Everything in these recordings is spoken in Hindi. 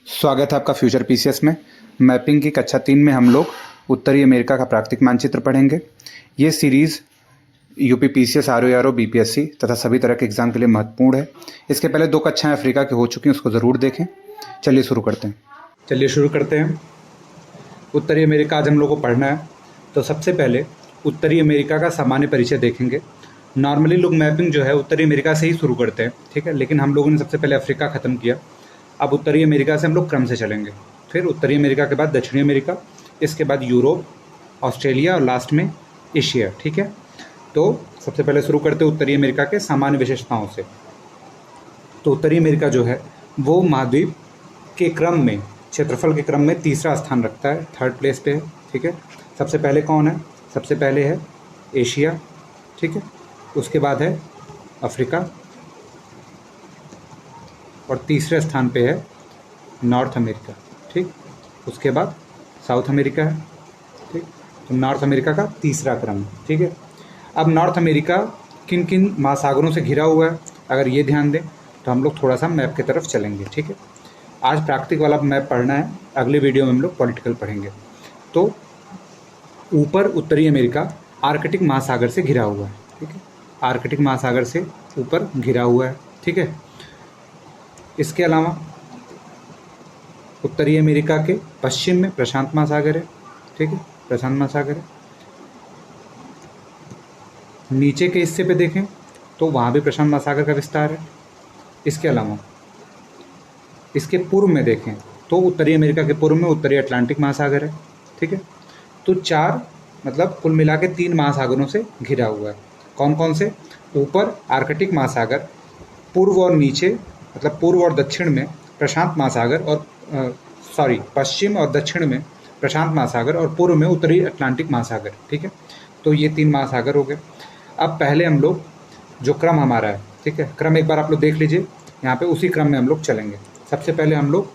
स्वागत है आपका फ्यूचर पीसीएस में। मैपिंग की कक्षा 3 में हम लोग उत्तरी अमेरिका का प्राकृतिक मानचित्र पढ़ेंगे। ये series UP PCS, RO, BPSC तथा सभी तरह के एग्जाम के लिए महत्वपूर्ण है। इसके पहले 2 कक्षाएं अफ्रीका की हो चुकी हैं, उसको ज़रूर देखें। चलिए शुरू करते हैं। उत्तरी अमेरिका आज हम लोग को पढ़ना है। तो सबसे पहले उत्तरी अमेरिका का सामान्य परिचय देखेंगे। नॉर्मली लोग मैपिंग जो है उत्तरी अमेरिका से ही शुरू करते हैं, ठीक है, लेकिन हम लोगों ने सबसे पहले अफ्रीका ख़त्म किया। अब उत्तरी अमेरिका से हम लोग क्रम से चलेंगे। फिर उत्तरी अमेरिका के बाद दक्षिणी अमेरिका, इसके बाद यूरोप, ऑस्ट्रेलिया और लास्ट में एशिया, ठीक है। तो सबसे पहले शुरू करते हैं उत्तरी अमेरिका के सामान्य विशेषताओं से। तो उत्तरी अमेरिका जो है वो महाद्वीप के क्रम में, क्षेत्रफल के क्रम में तीसरा स्थान रखता है, 3rd प्लेस पे है, ठीक है। सबसे पहले कौन है? सबसे पहले है एशिया, ठीक है। उसके बाद है अफ्रीका और तीसरे स्थान पे है नॉर्थ अमेरिका, ठीक। उसके बाद साउथ अमेरिका है, ठीक। तो नॉर्थ अमेरिका का तीसरा क्रम है, ठीक है। अब नॉर्थ अमेरिका किन किन महासागरों से घिरा हुआ है, अगर ये ध्यान दें तो हम लोग थोड़ा सा मैप की तरफ चलेंगे, ठीक है। आज प्राकृतिक वाला मैप पढ़ना है, अगले वीडियो में हम लोग पॉलिटिकल पढ़ेंगे। तो ऊपर उत्तरी अमेरिका आर्कटिक महासागर से घिरा हुआ है, ठीक है। आर्कटिक महासागर से ऊपर घिरा हुआ है, ठीक है। इसके अलावा उत्तरी अमेरिका के पश्चिम में प्रशांत महासागर है, ठीक है, प्रशांत महासागर है। नीचे के हिस्से पे देखें तो वहाँ भी प्रशांत महासागर का विस्तार है। इसके अलावा इसके पूर्व में देखें तो उत्तरी अमेरिका के पूर्व में उत्तरी अटलांटिक महासागर है, ठीक है। तो 4 मतलब कुल मिला के 3 महासागरों से घिरा हुआ है। कौन कौन से? ऊपर आर्कटिक महासागर, पूर्व और नीचे मतलब पूर्व और दक्षिण में प्रशांत महासागर और पश्चिम और दक्षिण में प्रशांत महासागर और पूर्व में उत्तरी अटलांटिक महासागर, ठीक है। तो ये 3 महासागर हो गए। अब पहले हम लोग जो क्रम हमारा है, ठीक है, क्रम एक बार आप लोग देख लीजिए, यहाँ पे उसी क्रम में हम लोग चलेंगे। सबसे पहले हम लोग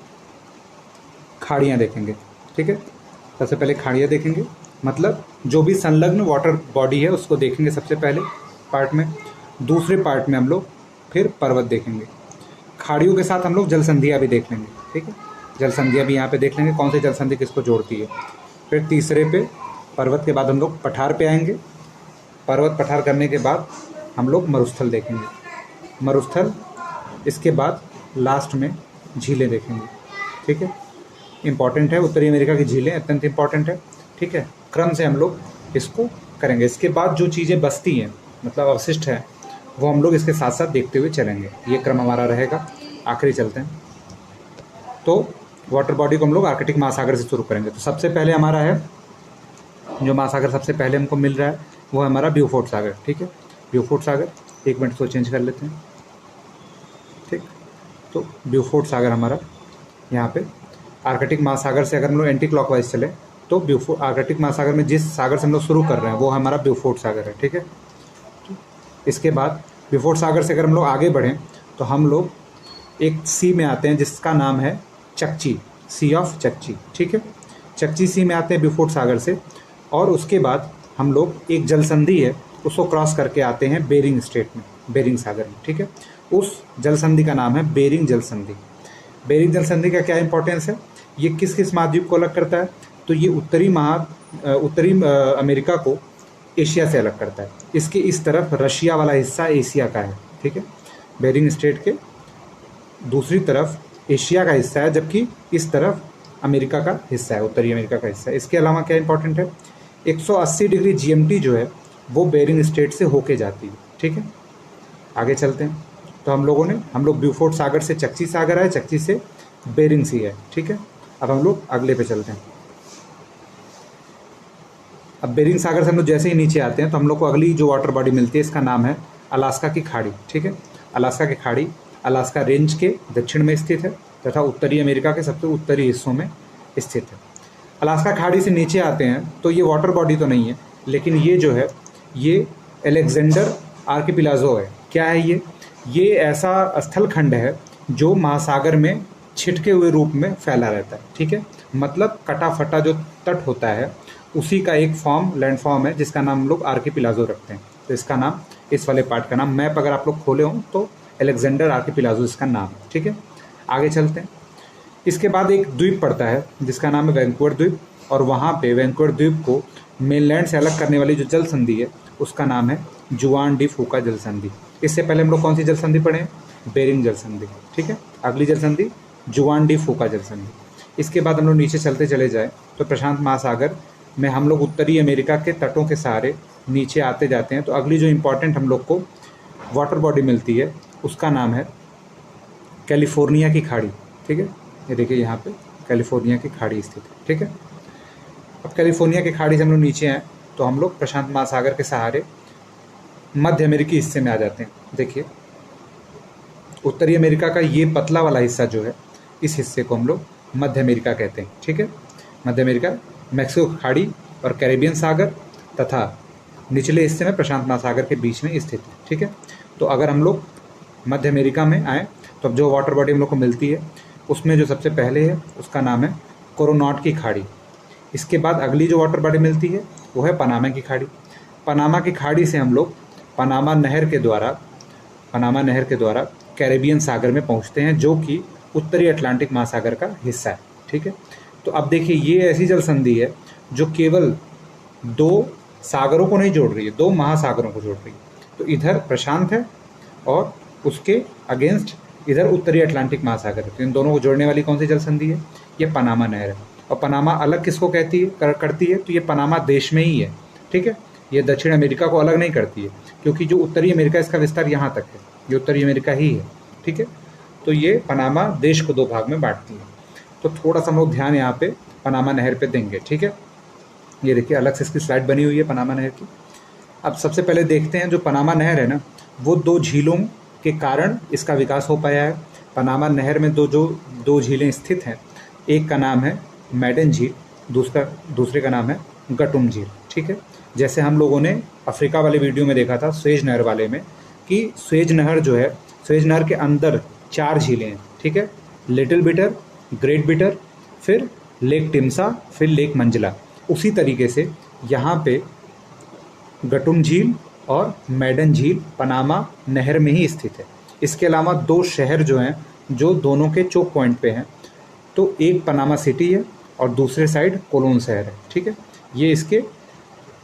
खाड़ियाँ देखेंगे, ठीक है। सबसे पहले खाड़ियाँ देखेंगे, मतलब जो भी संलग्न वाटर बॉडी है उसको देखेंगे सबसे पहले पार्ट में। दूसरे पार्ट में हम लोग फिर पर्वत देखेंगे। खाड़ियों के साथ हम लोग जल संधियाँ भी देख लेंगे, ठीक है। जल संधियाँ भी यहाँ पे देख लेंगे, कौन सी जल संधि किसको जोड़ती है। फिर तीसरे पे पर्वत के बाद हम लोग पठार पे आएंगे। पर्वत पठार करने के बाद हम लोग मरुस्थल देखेंगे। मरुस्थल, इसके बाद लास्ट में झीलें देखेंगे, ठीक है। इम्पॉर्टेंट है, उत्तरी अमेरिका की झीलें अत्यंत इम्पॉर्टेंट है, ठीक है। क्रम से हम लोग इसको करेंगे। इसके बाद जो चीज़ें बचती हैं मतलब अवशिष्ट है वो हम लोग इसके साथ साथ देखते हुए चलेंगे। ये क्रम हमारा रहेगा। आखिरी चलते हैं तो वाटर बॉडी को हम लोग आर्कटिक महासागर से शुरू करेंगे। तो सबसे पहले हमारा है जो महासागर सबसे पहले हमको मिल रहा है वो है हमारा ब्यूफोर्ट सागर, ठीक है। ब्यूफोर्ट सागर, 1 मिनट तो चेंज कर लेते हैं, ठीक। तो ब्यूफोर्ट सागर हमारा यहाँ पे आर्कटिक महासागर से अगर हम लोग एंटी क्लॉकवाइज चले तो आर्कटिक महासागर में जिस सागर से हम लोग शुरू कर रहे हैं वो हमारा ब्यूफोर्ट सागर है, ठीक है। इसके बाद ब्यूफोर्ट सागर से अगर हम लोग आगे बढ़ें तो हम लोग एक सी में आते हैं जिसका नाम है चकची, सी ऑफ चकची, ठीक है। चकची सी में आते हैं ब्यूफोर्ट सागर से, और उसके बाद हम लोग एक जल संधि है उसको क्रॉस करके आते हैं बेरिंग स्टेट में, बेरिंग सागर में, ठीक है। उस जल संधि का नाम है बेरिंग जल संधि। बेरिंग जल संधि का क्या इंपॉर्टेंस है? ये किस किस महाद्वीप को अलग करता है? तो ये उत्तरी अमेरिका को एशिया से अलग करता है। इसके इस तरफ रशिया वाला हिस्सा एशिया का है, ठीक है। बेरिंग स्ट्रेट के दूसरी तरफ एशिया का हिस्सा है, जबकि इस तरफ अमेरिका का हिस्सा है, उत्तरी अमेरिका का हिस्सा है। इसके अलावा क्या इंपॉर्टेंट है? 180 डिग्री GMT जो है वो बेरिंग स्ट्रेट से होके जाती है, ठीक है। आगे चलते हैं तो हम लोग ब्यूफोर्ट सागर से चकची सागर आए, चकची से बेरिंग सी है, ठीक है। अब हम लोग अगले पे चलते हैं। अब बेरिंग सागर से हम लोग जैसे ही नीचे आते हैं तो हम लोग को अगली जो वाटर बॉडी मिलती है इसका नाम है अलास्का की खाड़ी, ठीक है। अलास्का की खाड़ी अलास्का रेंज के दक्षिण में स्थित है तथा उत्तरी अमेरिका के सबसे उत्तरी हिस्सों में स्थित है। अलास्का खाड़ी से नीचे आते हैं तो ये वाटर बॉडी तो नहीं है, लेकिन ये जो है ये अलेक्जेंडर आर्किपिलागो है। क्या है ये? ये ऐसा स्थलखंड है जो महासागर में छिटके हुए रूप में फैला रहता है, ठीक है। मतलब कटा फटा जो तट होता है उसी का एक फॉर्म, लैंड फॉर्म है जिसका नाम हम लोग आर्किपिलागो रखते हैं। तो इसका नाम, इस वाले पार्ट का नाम, मैप अगर आप लोग खोले हों तो अलेक्जेंडर आर्किपिलागो इसका नाम है, ठीक है। आगे चलते हैं। इसके बाद एक द्वीप पड़ता है जिसका नाम है वैंकूवर द्वीप, और वहाँ पे वैंकूवर द्वीप को मेनलैंड से अलग करने वाली जो जल संधि है उसका नाम है जुआन डी फूका जल संधि। इससे पहले हम लोग कौन सी जल संधि पढ़े हैं? बेरिंग जल संधि। ठीक है, अगली जल संधि जुआन डी फूका जल संधि। इसके बाद हम लोग नीचे चलते चले जाए तो प्रशांत महासागर में हम लोग उत्तरी अमेरिका के तटों के सहारे नीचे आते जाते हैं। तो अगली जो इम्पोर्टेंट हम लोग को वाटर बॉडी मिलती है उसका नाम है कैलिफोर्निया की खाड़ी। ठीक है, ये देखिए यहाँ पे कैलिफोर्निया की खाड़ी स्थित है। ठीक है, अब कैलिफोर्निया की खाड़ी से हम लोग नीचे आए तो हम लोग प्रशांत महासागर के सहारे मध्य अमेरिकी हिस्से में आ जाते हैं। देखिए उत्तरी अमेरिका का ये पतला वाला हिस्सा जो है, इस हिस्से को हम लोग मध्य अमेरिका कहते हैं। ठीक है, मध्य अमेरिका मैक्सिको की खाड़ी और कैरेबियन सागर तथा निचले हिस्से में प्रशांत महासागर के बीच में स्थित है। ठीक है, तो अगर हम लोग मध्य अमेरिका में आए तो अब जो वाटर बॉडी हम लोग को मिलती है उसमें जो सबसे पहले है उसका नाम है कोरोनाट की खाड़ी। इसके बाद अगली जो वाटर बॉडी मिलती है वो है पनामा की खाड़ी। पनामा की खाड़ी से हम लोग पनामा नहर के द्वारा कैरेबियन सागर में पहुंचते हैं जो कि उत्तरी अटलांटिक महासागर का हिस्सा है। ठीक है, तो अब देखिए ये ऐसी जल संधि है जो केवल दो सागरों को नहीं जोड़ रही है, दो महासागरों को जोड़ रही है। तो इधर प्रशांत है और उसके अगेंस्ट इधर उत्तरी अटलांटिक महासागर है। तो इन दोनों को जोड़ने वाली कौन सी जल संधि है? ये पनामा नहर है। और पनामा अलग किसको कहती है करती है? तो ये पनामा देश में ही है। ठीक है, ये दक्षिण अमेरिका को अलग नहीं करती है, क्योंकि जो उत्तरी अमेरिका इसका विस्तार यहाँ तक है, ये उत्तरी अमेरिका ही है। ठीक है, तो ये पनामा देश को दो भाग में बांटती है। तो थोड़ा सा हम लोग ध्यान यहाँ पे पनामा नहर पे देंगे। ठीक है, ये देखिए अलग से इसकी स्लाइड बनी हुई है पनामा नहर की। अब सबसे पहले देखते हैं जो पनामा नहर है ना, वो दो झीलों के कारण इसका विकास हो पाया है। पनामा नहर में दो झीलें स्थित हैं, एक का नाम है मैडन झील, दूसरे का नाम है गटुम झील। ठीक है, जैसे हम लोगों ने अफ्रीका वाले वीडियो में देखा था स्वेज नहर वाले में कि स्वेज नहर जो है, स्वेज नहर के अंदर 4 झीलें हैं। ठीक है, लिटिल बिटर, ग्रेट बिटर, फिर लेक टिम्सा, फिर लेक मंजला। उसी तरीके से यहाँ पे गटुम झील और मैडन झील पनामा नहर में ही स्थित है। इसके अलावा 2 शहर जो हैं जो दोनों के चोक पॉइंट पे हैं, तो एक पनामा सिटी है और दूसरे साइड कोलोन शहर है। ठीक है, ये इसके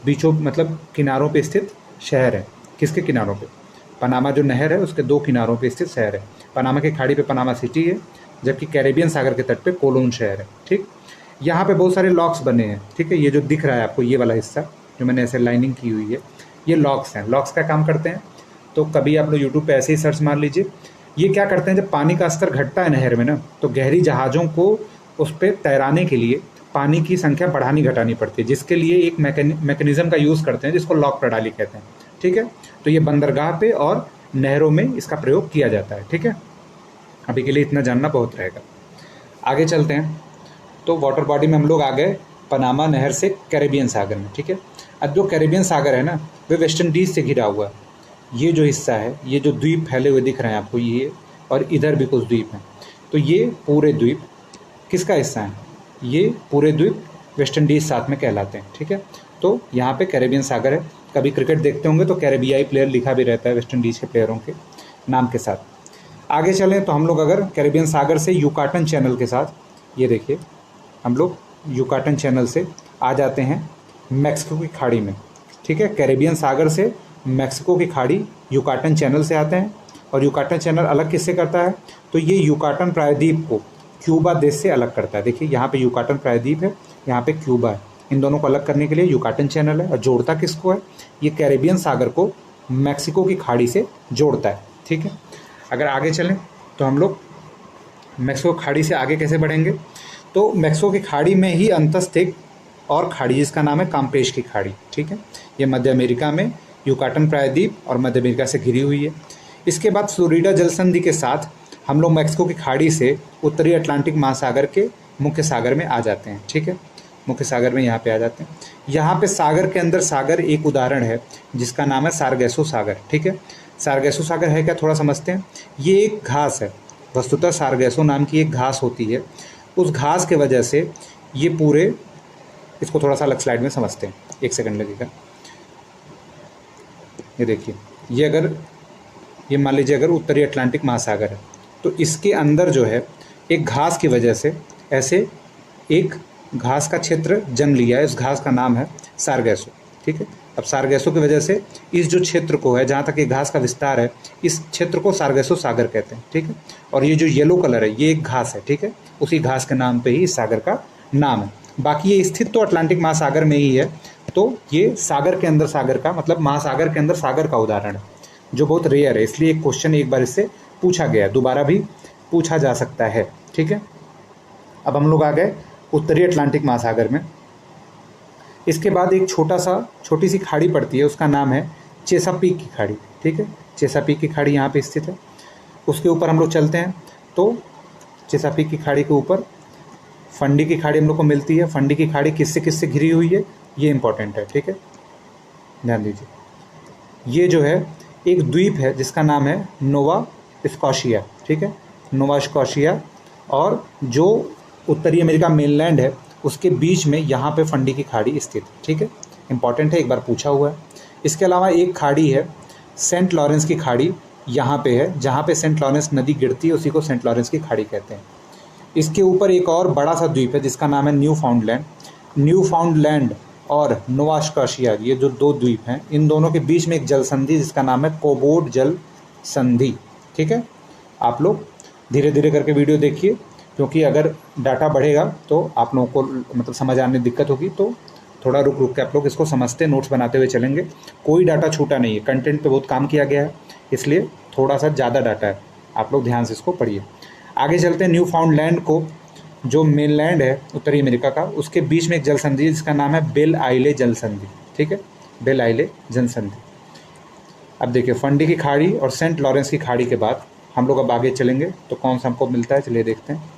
बीचों मतलब किनारों पे स्थित शहर है। किसके किनारों पे? पनामा जो नहर है उसके 2 किनारों पे स्थित शहर है। पनामा की खाड़ी पे पनामा सिटी है, जबकि कैरेबियन सागर के तट पे कोलोन शहर है। ठीक, यहाँ पे बहुत सारे लॉक्स बने हैं। ठीक है, ये जो दिख रहा है आपको ये वाला हिस्सा जो मैंने ऐसे लाइनिंग की हुई है, ये लॉक्स हैं। लॉक्स का काम करते हैं, तो कभी आप लोग यूट्यूब पे ऐसे ही सर्च मार लीजिए। ये क्या करते हैं, जब पानी का स्तर घटता है नहर में ना, तो गहरी जहाज़ों को उस पर तैराने के लिए पानी की संख्या बढ़ानी घटानी पड़ती है, जिसके लिए एक मैकेनिज्म का यूज़ करते हैं जिसको लॉक प्रणाली कहते हैं। ठीक है, तो ये बंदरगाह पे और नहरों में इसका प्रयोग किया जाता है। ठीक है, अभी के लिए इतना जानना बहुत रहेगा। आगे चलते हैं, तो वाटर बॉडी में हम लोग आ गए पनामा नहर से कैरेबियन सागर में। ठीक है, अब जो कैरेबियन सागर है ना, वे वेस्ट इंडीज़ से घिरा हुआ है। ये जो हिस्सा है, ये जो द्वीप फैले हुए दिख रहे हैं आपको, ये और इधर भी कुछ द्वीप हैं, तो ये पूरे द्वीप किसका हिस्सा है? ये पूरे द्वीप वेस्ट इंडीज़ साथ में कहलाते हैं। ठीक है, तो यहाँ पे कैरेबियन सागर है। कभी क्रिकेट देखते होंगे तो कैरेबियाई प्लेयर लिखा भी रहता है वेस्ट इंडीज़ के प्लेयरों के नाम के साथ। आगे चलें तो हम लोग अगर कैरेबियन सागर से युकाटन चैनल के साथ, ये देखिए हम लोग युकाटन चैनल से आ जाते हैं मैक्सिको की खाड़ी में। ठीक है, कैरेबियन सागर से मैक्सिको की खाड़ी युकाटन चैनल से आते हैं। और युकाटन चैनल अलग किससे करता है? तो ये युकाटन प्रायद्वीप को क्यूबा देश से अलग करता है। देखिए यहाँ पे युकाटन प्रायद्वीप है, यहाँ पे क्यूबा है। इन दोनों को अलग करने के लिए युकाटन चैनल है। और जोड़ता किसको है? ये कैरेबियन सागर को मैक्सिको की खाड़ी से जोड़ता है। ठीक है, अगर आगे चलें तो हम लोग मैक्सिको खाड़ी से आगे कैसे बढ़ेंगे? तो मैक्सिको की खाड़ी में ही अंतस्थ एक और खाड़ी जिसका नाम है काम्पेश की खाड़ी। ठीक है, ये मध्य अमेरिका में युकाटन प्रायद्वीप और मध्य अमेरिका से घिरी हुई है। इसके बाद फ्लोरिडा जल संधि के साथ हम लोग मैक्सिको की खाड़ी से उत्तरी अटलांटिक महासागर के मुख्य सागर में आ जाते हैं। ठीक है, मुख्य सागर में यहाँ पे आ जाते हैं। यहाँ पे सागर के अंदर सागर एक उदाहरण है जिसका नाम है सारगैसो सागर। ठीक है, सारगैसो सागर है क्या, थोड़ा समझते हैं। ये एक घास है, वस्तुतः सारगैसो नाम की एक घास होती है। उस घास के वजह से ये पूरे, इसको थोड़ा सा अलग स्लाइड में समझते हैं, 1 सेकंड लगेगा। ये देखिए, ये मान लीजिए अगर उत्तरी अटलांटिक महासागर है, तो इसके अंदर जो है एक घास की वजह से ऐसे एक घास का क्षेत्र जन्म लिया है, इस घास का नाम है सारगैसो। ठीक है, अब सारगैसो की वजह से इस जो क्षेत्र को है, जहाँ तक ये घास का विस्तार है, इस क्षेत्र को सारगैसो सागर कहते हैं। ठीक है, और ये जो येलो कलर है ये एक घास है। ठीक है, उसी घास के नाम पे ही इस सागर का नाम है। बाकी ये स्थित तो अटलांटिक महासागर में ही है, तो ये सागर के अंदर सागर का मतलब महासागर के अंदर सागर का उदाहरण है, जो बहुत रेयर है। इसलिए एक क्वेश्चन एक बार इससे पूछा गया, दोबारा भी पूछा जा सकता है। ठीक है, अब हम लोग आ गए उत्तरी अटलांटिक महासागर में। इसके बाद एक छोटी सी खाड़ी पड़ती है, उसका नाम है चेसापीक की खाड़ी। ठीक है, चेसापीक की खाड़ी यहाँ पे स्थित है। उसके ऊपर हम लोग चलते हैं तो चेसापीक की खाड़ी के ऊपर फंडी की खाड़ी हम लोग को मिलती है। फंडी की खाड़ी किससे किससे घिरी हुई है, ये इंपॉर्टेंट है। ठीक है, ध्यान दीजिए। ये जो है एक द्वीप है जिसका नाम है नोवा स्कॉशिया। ठीक है, नोवा स्कॉशिया, और जो उत्तरी अमेरिका मेनलैंड है उसके बीच में यहाँ पे फंडी की खाड़ी स्थित है। ठीक है, इंपॉर्टेंट है, एक बार पूछा हुआ है। इसके अलावा एक खाड़ी है सेंट लॉरेंस की खाड़ी, यहाँ पे है, जहाँ पे सेंट लॉरेंस नदी गिरती है उसी को सेंट लॉरेंस की खाड़ी कहते हैं। इसके ऊपर एक और बड़ा सा द्वीप है जिसका नाम है न्यूफाउंडलैंड और नोवा स्कॉशिया, ये जो दो द्वीप हैं, इन दोनों के बीच में एक जल संधि जिसका नाम है कोबोट जल संधि। ठीक है, आप लोग धीरे धीरे करके वीडियो देखिए, क्योंकि अगर डाटा बढ़ेगा तो आप लोगों को मतलब समझ आने में दिक्कत होगी, तो थोड़ा रुक रुक के आप लोग इसको समझते नोट्स बनाते हुए चलेंगे। कोई डाटा छूटा नहीं है, कंटेंट पे बहुत काम किया गया है, इसलिए थोड़ा सा ज़्यादा डाटा है, आप लोग ध्यान से इसको पढ़िए। आगे चलते हैं। न्यूफाउंडलैंड को जो मेनलैंड है उत्तरी अमेरिका का, उसके बीच में एक जल संधि जिसका नाम है बेल आइले जल संधि। ठीक है, बेल आइले जल संधि। अब देखिए, फंडी की खाड़ी और सेंट लॉरेंस की खाड़ी के बाद हम लोग अब आगे चलेंगे तो कौन सा हमको मिलता है, चलिए देखते हैं।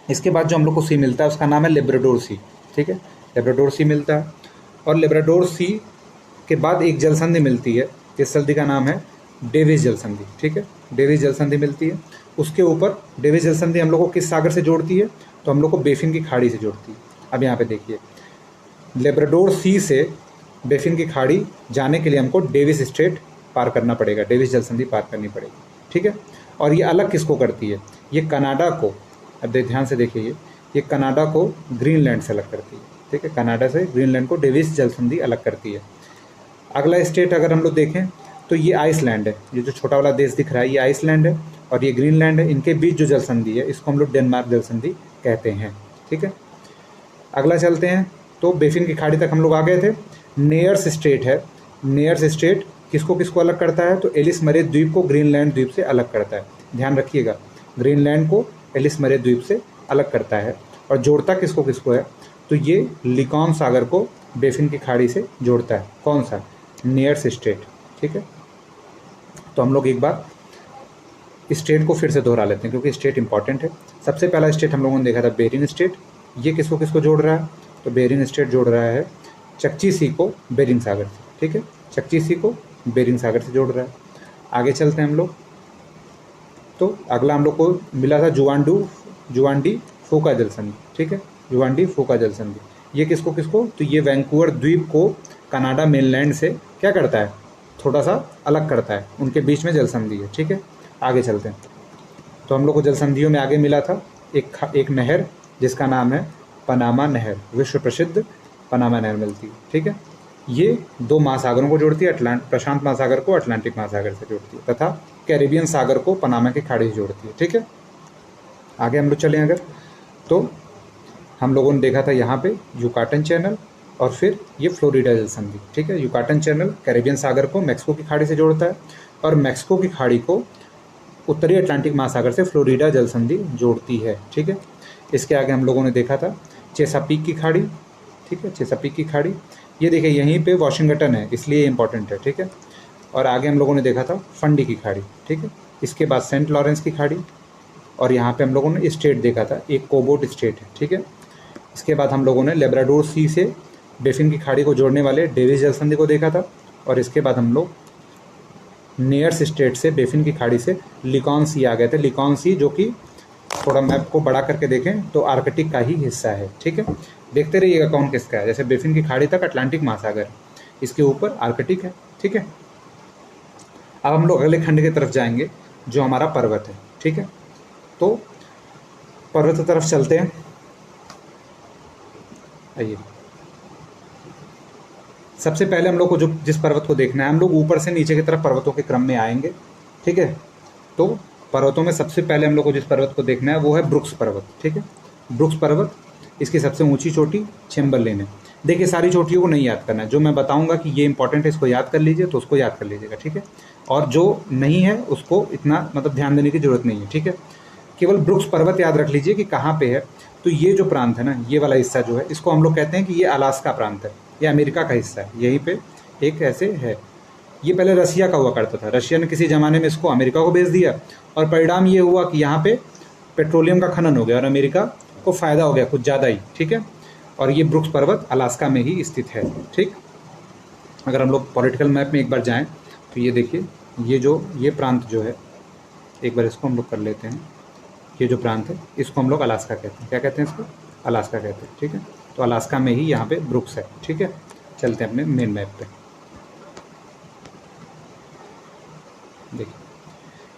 इसके बाद जो हम लोग को सी मिलता है उसका नाम है लेब्राडोर सी। ठीक है, लेब्राडोर सी मिलता है, और लेब्राडोर सी के बाद एक जल संधि मिलती है, इस संधि का नाम है डेविस जल संधि। ठीक है, डेविस जल संधि मिलती है। उसके ऊपर डेविस जल संधि हम लोग को किस सागर से जोड़ती है, तो हम लोग को बेफिन की खाड़ी से जोड़ती है। अब यहाँ पे देखिए, लेब्राडोर सी से बेफिन की खाड़ी जाने के लिए हमको डेविस स्ट्रेट पार करना पड़ेगा, डेविस जल संधि पार करनी पड़ेगी। ठीक है, और ये अलग किसको करती है, ये कनाडा को, अब ध्यान से देखिए, ये कनाडा को ग्रीनलैंड से अलग करती है। ठीक है, कनाडा से ग्रीनलैंड को डेविस जल संधि अलग करती है। अगला स्टेट अगर हम लोग देखें तो ये आइसलैंड है, ये जो छोटा वाला देश दिख रहा है ये आइसलैंड है, और ये ग्रीनलैंड है। इनके बीच जो जल संधि है इसको हम लोग डेनमार्क जल संधि कहते हैं। ठीक है, अगला चलते हैं तो बेफिन की खाड़ी तक हम लोग आ गए थे। नेयर्स स्टेट है, नेयर्स स्टेट किसको किसको अलग करता है, तो एलिस मरे द्वीप को ग्रीनलैंड द्वीप से अलग करता है। ध्यान रखिएगा, ग्रीनलैंड को एलिस मरे द्वीप से अलग करता है, और जोड़ता किसको किसको है, तो ये लिकॉन सागर को बेफिन की खाड़ी से जोड़ता है। कौन सा, नेयर्स स्टेट। ठीक है, तो हम लोग एक बार स्टेट को फिर से दोहरा लेते हैं क्योंकि स्टेट इंपॉर्टेंट है। सबसे पहला स्टेट हम लोगों ने देखा था बेरिंग स्टेट, ये किसको किसको जोड़ रहा है, तो बेरिंग स्टेट जोड़ रहा है चकची सी को बेरिंग सागर से। ठीक है, चकची सी को बेरिंग सागर से जोड़ रहा है। आगे चलते हैं हम लोग, तो अगला हम लोग को मिला था जुआंडी फोका जल संधि। ठीक है, जुआंडी फोका जल संधि, ये किसको किसको, तो ये वैंकूवर द्वीप को कनाडा मेनलैंड से क्या करता है, थोड़ा सा अलग करता है, उनके बीच में जल संधि है। ठीक है, आगे चलते हैं तो हम लोग को जल संधियों में आगे मिला था एक नहर जिसका नाम है पनामा नहर, विश्व प्रसिद्ध पनामा नहर मिलती है। ठीक है, ये दो महासागरों को जोड़ती है, प्रशांत महासागर को अटलांटिक महासागर से जोड़ती है, तथा कैरिबियन सागर को पनामा की खाड़ी से जोड़ती है। ठीक है, आगे हम लोग चलें अगर, तो हम लोगों ने देखा था यहाँ पे युकाटन चैनल और फिर ये फ्लोरिडा जल संधि। ठीक है, युकाटन चैनल कैरिबियन सागर को मैक्सिको की खाड़ी से जोड़ता है, और मैक्सिको की खाड़ी को उत्तरी अटलांटिक महासागर से फ्लोरिडा जल संधि जोड़ती है। ठीक है, इसके आगे हम लोगों ने देखा था चेसापीक की खाड़ी। ठीक है, चेसापीक की खाड़ी, ये देखिए यहीं पे वाशिंगटन है इसलिए इंपॉर्टेंट है। ठीक है, और आगे हम लोगों ने देखा था फंडी की खाड़ी। ठीक है, इसके बाद सेंट लॉरेंस की खाड़ी, और यहाँ पे हम लोगों ने स्टेट देखा था, एक कोबोट स्टेट है। ठीक है, इसके बाद हम लोगों ने लेब्राडोर सी से बेफिन की खाड़ी को जोड़ने वाले डेविस जल संधि को देखा था, और इसके बाद हम लोग नेयर्स स्टेट से बेफिन की खाड़ी से लिकॉन सी आ गए थे। लिकॉन सी जो कि थोड़ा मैप को बड़ा करके देखें तो आर्कटिक का ही हिस्सा है। ठीक है, देखते रहिएगा कौन किसका है, जैसे बेफिन की खाड़ी तक अटलांटिक महासागर, इसके ऊपर आर्कटिक है। ठीक है, अब हम लोग अगले खंड की तरफ जाएंगे जो हमारा पर्वत है। ठीक है, तो पर्वत की तरफ चलते हैं। आइए, सबसे पहले हम लोग को जो जिस पर्वत को देखना है, हम लोग ऊपर से नीचे की तरफ पर्वतों के क्रम में आएंगे, ठीक है। तो पर्वतों में सबसे पहले हम लोग को जिस पर्वत को देखना है वो है ब्रुक्स पर्वत, ठीक है। ब्रुक्स पर्वत, इसकी सबसे ऊंची चोटी चेम्बरलेन है। देखिए, सारी चोटियों को नहीं याद करना है, जो मैं बताऊंगा कि ये इंपॉर्टेंट है इसको याद कर लीजिए, तो उसको याद कर लीजिएगा, ठीक है। और जो नहीं है उसको इतना मतलब ध्यान देने की जरूरत नहीं है, ठीक है। केवल ब्रुक्स पर्वत याद रख लीजिए कि कहाँ पे है। तो ये जो प्रांत है ना, ये वाला हिस्सा जो है, इसको हम लोग कहते हैं कि ये अलास्का प्रांत है, ये अमेरिका का हिस्सा है, यहीं पे एक ऐसे है। ये पहले रसिया का हुआ करता था, रशिया ने किसी ज़माने में इसको अमेरिका को भेज दिया, और परिणाम ये हुआ कि यहाँ पे पेट्रोलियम का खनन हो गया और अमेरिका को फ़ायदा हो गया कुछ ज़्यादा ही, ठीक है। और ये ब्रुक्स पर्वत अलास्का में ही स्थित है, ठीक। अगर हम लोग पॉलिटिकल मैप में एक बार जाएँ तो ये देखिए, ये प्रांत जो है, एक बार इसको हम लोग कर लेते हैं। ये जो प्रांत है इसको हम लोग अलास्का कहते हैं। क्या कहते हैं इसको? अलास्का कहते हैं, ठीक है। तो अलास्का में ही यहाँ पे ब्रुक्स है, ठीक है। चलते हैं अपने मेन मैप पे। देखिए,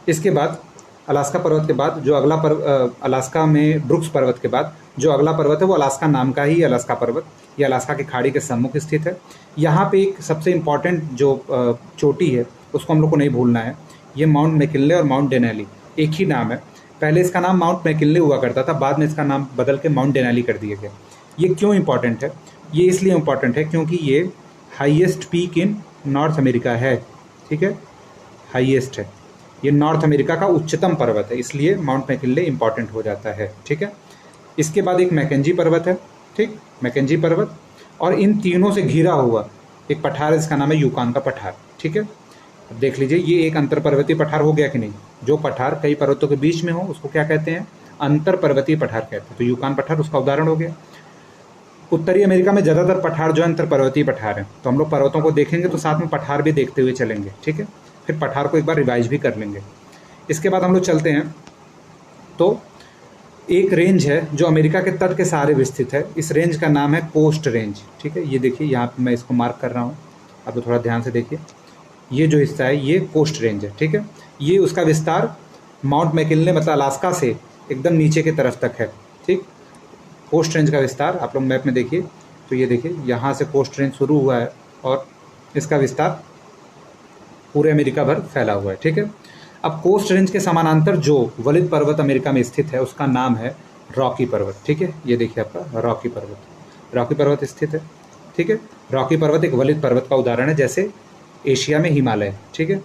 इसके बाद अलास्का पर्वत के बाद जो अगला अलास्का में ब्रुक्स पर्वत के बाद जो अगला पर्वत है वो अलास्का नाम का ही अलास्का पर्वत। ये अलास्का की खाड़ी के सम्मुख स्थित है। यहाँ पे एक सबसे इम्पॉर्टेंट जो चोटी है उसको हम लोग को नहीं भूलना है। ये माउंट मैकिनले और माउंट डेनाली एक ही नाम है। पहले इसका नाम माउंट मैकिनले हुआ करता था, बाद में इसका नाम बदल के माउंट डेनाली कर दिया गया। ये क्यों इम्पॉर्टेंट है? ये इसलिए इम्पॉर्टेंट है क्योंकि ये highest peak in north America है, ठीक है। हाईएस्ट है, ये नॉर्थ अमेरिका का उच्चतम पर्वत है, इसलिए माउंट मैकिनले इंपॉर्टेंट हो जाता है, ठीक है। इसके बाद एक मैकेंजी पर्वत है, ठीक, मैकेंजी पर्वत। और इन तीनों से घिरा हुआ एक पठार है, इसका नाम है यूकान का पठार, ठीक है। अब देख लीजिए, ये एक अंतर पर्वतीय पठार हो गया कि नहीं। जो पठार कई पर्वतों के बीच में हो उसको क्या कहते हैं? अंतर पर्वतीय पठार कहते हैं। तो यूकान पठार उसका उदाहरण हो गया। उत्तरी अमेरिका में ज़्यादातर पठार जो अंतर पर्वतीय पठार है। तो हम लोग पर्वतों को देखेंगे तो साथ में पठार भी देखते हुए चलेंगे, ठीक है। फिर पठार को एक बार रिवाइज भी कर लेंगे। इसके बाद हम लोग चलते हैं तो एक रेंज है जो अमेरिका के तट के सहारे विस्तृत है। इस रेंज का नाम है कोस्ट रेंज, ठीक है। ये देखिए, यहाँ पे मैं इसको मार्क कर रहा हूँ, आप तो थोड़ा ध्यान से देखिए। ये जो हिस्सा है ये कोस्ट रेंज है, ठीक है। ये उसका विस्तार माउंट मैकिनले मतलब अलास्का से एकदम नीचे की तरफ तक है, ठीक। कोस्ट रेंज का विस्तार आप लोग मैप में देखिए, तो ये देखिए यहाँ से कोस्ट रेंज शुरू हुआ है और इसका विस्तार पूरे अमेरिका भर फैला हुआ है, ठीक है। अब कोस्ट रेंज के समानांतर जो वलित पर्वत अमेरिका में स्थित है उसका नाम है रॉकी पर्वत, ठीक है। ये देखिए आपका रॉकी पर्वत, रॉकी पर्वत स्थित है, ठीक है। रॉकी पर्वत एक वलित पर्वत का उदाहरण है, जैसे एशिया में हिमालय, ठीक है।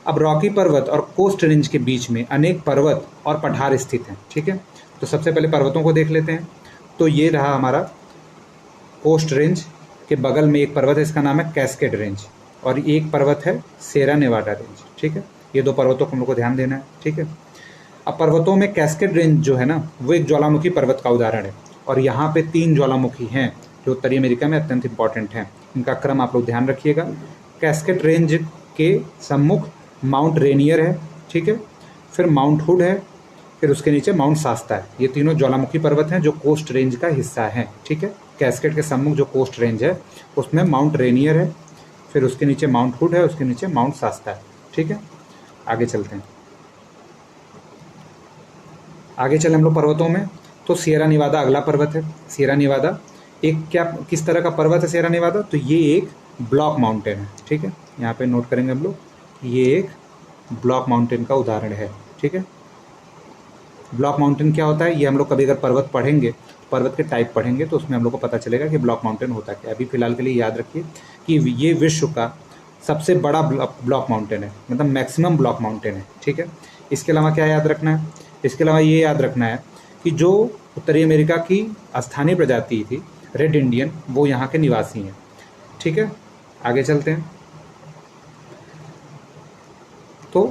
अब रॉकी पर्वत और कोस्ट रेंज के बीच में अनेक पर्वत और पठार स्थित हैं, ठीक है। तो सबसे पहले पर्वतों को देख लेते हैं। तो ये रहा हमारा कोस्ट रेंज के बगल में एक पर्वत है, इसका नाम है कैस्केड रेंज, और एक पर्वत है सेरा नेवाडा रेंज, ठीक है। ये दो पर्वतों को हम लोग को ध्यान देना है, ठीक है। अब पर्वतों में कैस्केड रेंज जो है ना, वो एक ज्वालामुखी पर्वत का उदाहरण है, और यहाँ पे 3 ज्वालामुखी हैं जो उत्तरी अमेरिका में अत्यंत इंपॉर्टेंट हैं। इनका क्रम आप लोग ध्यान रखिएगा। कैस्केड रेंज के सम्मुख माउंट रेनियर है, ठीक है। फिर माउंट हुड है, फिर उसके नीचे माउंट शास्ता है। ये तीनों ज्वालामुखी पर्वत हैं जो कोस्ट रेंज का हिस्सा है, ठीक है। कैस्केड के सम्मुख जो कोस्ट रेंज है उसमें माउंट रेनियर है, फिर उसके नीचे माउंट हुड है, उसके नीचे माउंट शास्ता है, ठीक है। आगे चलते हैं, आगे चले हम लोग पर्वतों में। तो सिएरा नेवादा अगला पर्वत है। सिएरा नेवादा एक किस तरह का पर्वत है? सिएरा नेवादा तो ये एक ब्लॉक माउंटेन है, ठीक है। यहाँ पे नोट करेंगे हम लोग, ये एक ब्लॉक माउंटेन का उदाहरण है, ठीक है। ब्लॉक माउंटेन क्या होता है? ये हम लोग कभी अगर पर्वत पढ़ेंगे, पर्वत के टाइप पढ़ेंगे, तो उसमें हम लोग को पता चलेगा कि ब्लॉक माउंटेन होता क्या है। अभी फिलहाल के लिए याद रखिए कि ये विश्व का सबसे बड़ा ब्लॉक माउंटेन है, मतलब मैक्सिमम ब्लॉक माउंटेन है, ठीक है। इसके अलावा क्या याद रखना है? इसके अलावा ये याद रखना है कि जो उत्तरी अमेरिका की स्थानीय प्रजाति थी रेड इंडियन, वो यहाँ के निवासी हैं, ठीक है। आगे चलते हैं। तो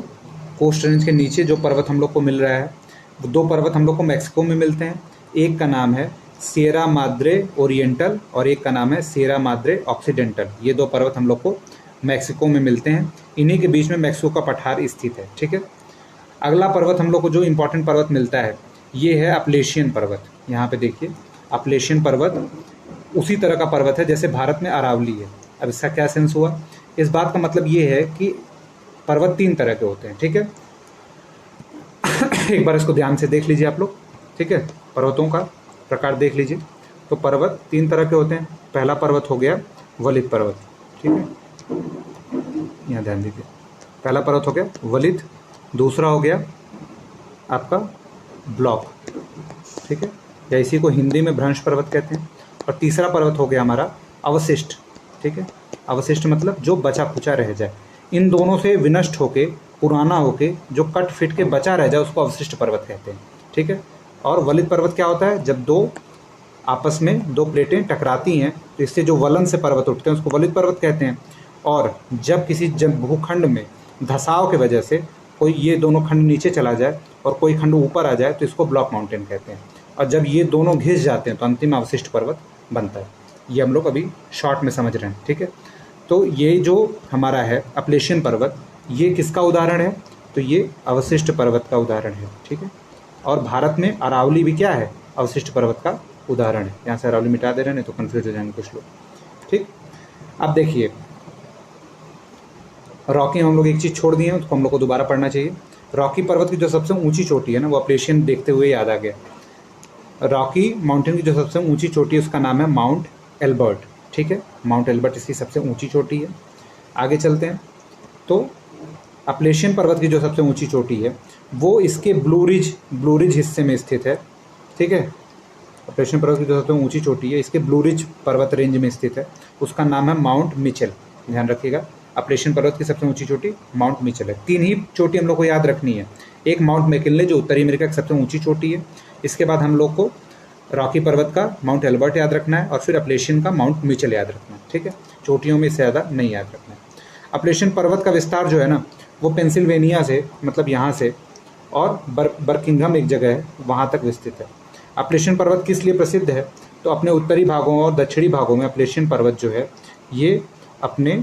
कोस्ट रेंज के नीचे जो पर्वत हम लोग को मिल रहा है, 2 पर्वत हम लोग को मैक्सिको में मिलते हैं। एक का नाम है सिएरा माद्रे ओरिएंटल और एक का नाम है सिएरा माद्रे ऑक्सीडेंटल। ये 2 पर्वत हम लोग को मैक्सिको में मिलते हैं। इन्हीं के बीच में मैक्सिको का पठार स्थित है, ठीक है। अगला पर्वत हम लोग को जो इम्पोर्टेंट पर्वत मिलता है ये है अपलेशियन पर्वत। यहाँ पे देखिए, अपलेशियन पर्वत उसी तरह का पर्वत है जैसे भारत में अरावली है। अब इसका क्या सेंस हुआ? इस बात का मतलब ये है कि पर्वत 3 तरह के होते हैं, ठीक है। एक बार इसको ध्यान से देख लीजिए आप लोग। ठीक है। पर्वतों का प्रकार देख लीजिए। तो पर्वत 3 तरह के होते हैं। पहला पर्वत हो गया वलित पर्वत, ठीक है, यहाँ ध्यान दीजिए। पहला पर्वत हो गया वलित, दूसरा हो गया आपका ब्लॉक, ठीक है, या इसी को हिंदी में भ्रंश पर्वत कहते हैं। और तीसरा पर्वत हो गया हमारा अवशिष्ट, ठीक है। अवशिष्ट मतलब जो बचा खुचा रह जाए। इन दोनों से विनष्ट होके, पुराना होके जो कट फिट के बचा रह जाए उसको अवशिष्ट पर्वत कहते हैं, ठीक है। और वलित पर्वत क्या होता है? जब दो आपस में दो प्लेटें टकराती हैं तो इससे जो वलन से पर्वत उठते हैं उसको वलित पर्वत कहते हैं। और जब किसी भूखंड में धसाव के वजह से कोई ये दोनों खंड नीचे चला जाए और कोई खंड ऊपर आ जाए तो इसको ब्लॉक माउंटेन कहते हैं। और जब ये दोनों घिस जाते हैं तो अंतिम अवशिष्ट पर्वत बनता है। ये हम लोग अभी शॉर्ट में समझ रहे हैं, ठीक है। तो ये जो हमारा है अपलेशियन पर्वत, ये किसका उदाहरण है? तो ये अवशिष्ट पर्वत का उदाहरण है, ठीक है। और भारत में अरावली भी क्या है? अवशिष्ट पर्वत का उदाहरण है। यहाँ से अरावली मिटा दे रहे हैं, नहीं तो कन्फ्यूज हो जाएंगे कुछ लोग, ठीक। अब देखिए, रॉकी हम लोग एक चीज़ छोड़ दिए हैं, उसको हम लोग को दोबारा पढ़ना चाहिए। रॉकी पर्वत की जो सबसे ऊंची चोटी है ना, वो अपलेशियन देखते हुए याद आ गया। रॉकी माउंटेन की जो सबसे ऊंची चोटी है उसका नाम है माउंट एल्बर्ट, ठीक है। माउंट एल्बर्ट इसकी सबसे ऊंची चोटी है। आगे चलते हैं। तो अपलेशियन पर्वत की जो सबसे ऊंची चोटी है वो इसके ब्लू रिज हिस्से में स्थित है, ठीक है। अपलेशियन पर्वत की जो सबसे ऊंची चोटी है इसके ब्लू रिज पर्वत रेंज में स्थित है, उसका नाम है माउंट मिचेल। ध्यान रखिएगा, अपलेशियन पर्वत की सबसे ऊंची चोटी माउंट मिचेल है। 3 ही चोटी हम लोग को याद रखनी है। एक माउंट मैकिन्ले जो उत्तरी अमेरिका की सबसे ऊंची चोटी है, इसके बाद हम लोग को रॉकी पर्वत का माउंट एल्बर्ट याद रखना है, और फिर अपलेशियन का माउंट मिचेल याद रखना है, ठीक है। चोटियों में इससे ज़्यादा नहीं याद रखना है। अपलेशियन पर्वत का विस्तार जो है ना, वो पेंसिल्वेनिया से, मतलब यहाँ से, और बर्किंघम एक जगह है वहाँ तक विस्तृत है। अपलेशियन पर्वत किस लिए प्रसिद्ध है? तो अपने उत्तरी भागों और दक्षिणी भागों में अपलेशियन पर्वत जो है ये अपने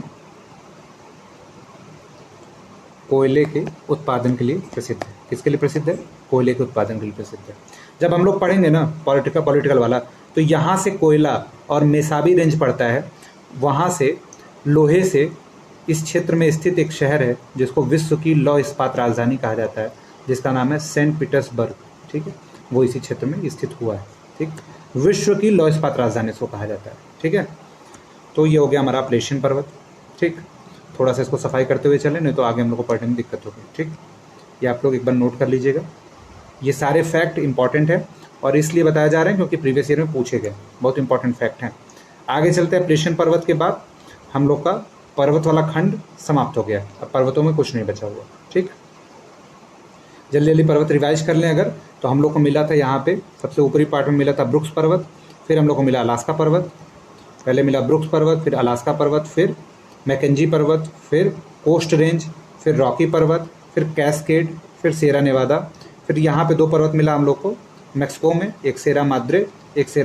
कोयले के उत्पादन के लिए प्रसिद्ध है। किसके लिए प्रसिद्ध है? कोयले के उत्पादन के लिए प्रसिद्ध है। जब हम लोग पढ़ेंगे ना पॉलिटिकल वाला, तो यहाँ से कोयला और मेसाबी रेंज पड़ता है, वहाँ से लोहे से इस क्षेत्र में स्थित एक शहर है जिसको विश्व की लौह इस्पात राजधानी कहा जाता है, जिसका नाम है सेंट पीटर्सबर्ग, ठीक है। वो इसी क्षेत्र में स्थित हुआ है, ठीक। विश्व की लौह इस्पात राजधानी इसको कहा जाता है, ठीक है। तो ये हो गया हमारा अपलेशियन पर्वत, ठीक। थोड़ा सा इसको सफाई करते हुए चलें, नहीं तो आगे हम लोग को पढ़ने में दिक्कत होगी, ठीक। ये आप लोग एक बार नोट कर लीजिएगा। ये सारे फैक्ट इंपॉर्टेंट है और इसलिए बताया जा रहे हैं क्योंकि प्रीवियस ईयर में पूछे गए, बहुत इंपॉर्टेंट फैक्ट हैं। आगे चलते हैं। अपलेशियन पर्वत के बाद हम लोग का पर्वत वाला खंड समाप्त हो गया, अब पर्वतों में कुछ नहीं बचा हुआ, ठीक। जल्दी जल्दी पर्वत रिवाइज कर लें अगर, तो हम लोग को मिला था यहाँ पे सबसे ऊपरी पार्ट में मिला था ब्रुक्स पर्वत, फिर हम लोग को मिला अलास्का पर्वत, पहले मिला ब्रुक्स पर्वत, फिर अलास्का पर्वत, फिर मैकेंजी पर्वत, फिर कोस्ट रेंज, फिर रॉकी पर्वत, फिर कैस्केड, फिर सेरा नेवादा, फिर यहाँ पे 2 पर्वत मिला हम लोग को मैक्सिको में, एक सेरा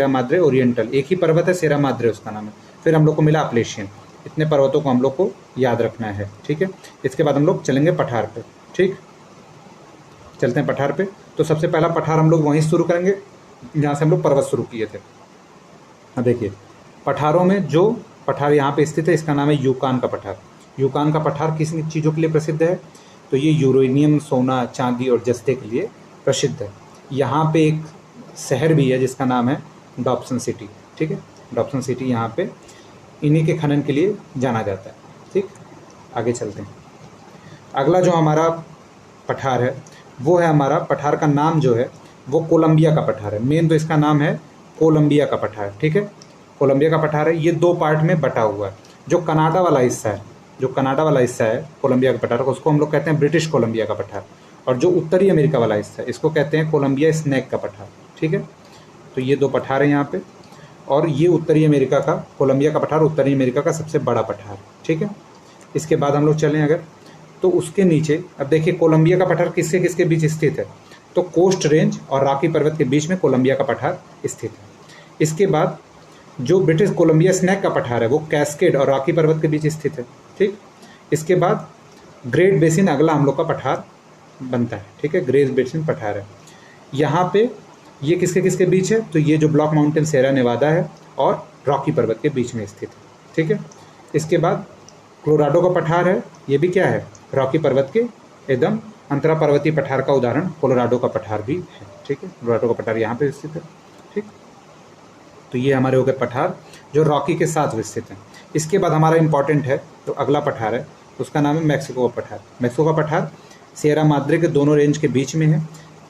माद्रे ओरिएंटल, एक ही पर्वत है सेरा माद्रे उसका नाम है। फिर हम लोग को मिला अपलेशियन। इतने पर्वतों को हम लोग को याद रखना है, ठीक है। इसके बाद हम लोग चलेंगे पठार पे, ठीक। चलते हैं पठार पे। तो सबसे पहला पठार हम लोग वहीं शुरू करेंगे जहाँ से हम लोग पर्वत शुरू किए थे। हाँ देखिए, पठारों में जो पठार यहाँ पे स्थित है इसका नाम है यूकान का पठार। यूकान का पठार किस चीज़ों के लिए प्रसिद्ध है? तो ये यूरेनियम, सोना, चांदी और जस्ते के लिए प्रसिद्ध है। यहाँ पे एक शहर भी है जिसका नाम है डॉप्सन सिटी, ठीक है। डॉप्सन सिटी यहाँ पे इन्हीं के खनन के लिए जाना जाता है, ठीक। आगे चलते हैं। अगला जो हमारा पठार है वो है, हमारा पठार का नाम जो है वो कोलंबिया का पठार है। मेन तो इसका नाम है कोलंबिया का पठार, ठीक है। कोलंबिया का पठार है, ये 2 पार्ट में बटा हुआ है। जो कनाडा वाला हिस्सा है कोलंबिया का पठार, उसको हम लोग कहते हैं ब्रिटिश कोलंबिया का पठार, और जो उत्तरी अमेरिका वाला हिस्सा है इसको कहते हैं कोलंबिया स्नैक का पठार, ठीक है। तो ये 2 पठार हैं यहाँ पे, और ये उत्तरी अमेरिका का कोलंबिया का पठार उत्तरी अमेरिका का सबसे बड़ा पठार, ठीक है। इसके बाद हम लोग चलें अगर, तो उसके नीचे अब देखिए कोलंबिया का पठार किससे किसके बीच स्थित है? तो कोस्ट रेंज और रॉकी पर्वत के बीच में कोलंबिया का पठार स्थित है। इसके बाद जो ब्रिटिश कोलंबिया स्नैक का पठार है वो कैस्केड और रॉकी पर्वत के बीच स्थित है, ठीक। इसके बाद ग्रेट बेसिन अगला हम लोग का पठार बनता है, ठीक है। ग्रेट बेसिन पठार है यहाँ पे, ये किसके किसके बीच है? तो ये जो ब्लॉक माउंटेन सेरा नेवादा है और रॉकी पर्वत के बीच में स्थित है, ठीक है। इसके बाद कोलोराडो का पठार है, ये भी क्या है? रॉकी पर्वत के एकदम अंतरा पर्वतीय पठार का उदाहरण कोलोराडो का पठार भी है। ठीक है, कोलोराडो का पठार यहाँ पे स्थित है। ठीक, तो ये हमारे हो गए पठार जो रॉकी के साथ विकसित हैं। इसके बाद हमारा इंपॉर्टेंट है तो अगला पठार है, उसका नाम है मैक्सिको का पठार। मैक्सिको का पठार सिएरा माद्रे के दोनों रेंज के बीच में है।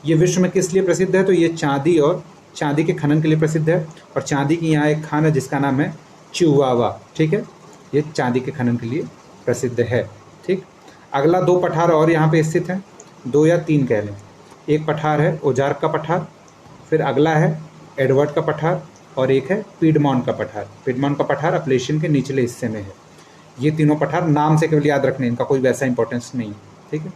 ये विश्व में किस लिए प्रसिद्ध है, तो ये चांदी के खनन के लिए प्रसिद्ध है, और चांदी की यहाँ एक खान है जिसका नाम है चिहुआहुआ। ठीक है, ये चांदी के खनन के लिए प्रसिद्ध है। ठीक, अगला 2 पठार और यहाँ पे स्थित हैं, 2 या 3 कह लें। एक पठार है ओजार्क का पठार, फिर अगला है एडवर्ड का पठार, और एक है पीडमॉन्ट का पठार। पीडमॉन्ट का पठार अपलेशियन के निचले हिस्से में है। ये तीनों पठार नाम से केवल याद रखने, इनका कोई वैसा इंपॉर्टेंस नहीं है। ठीक है,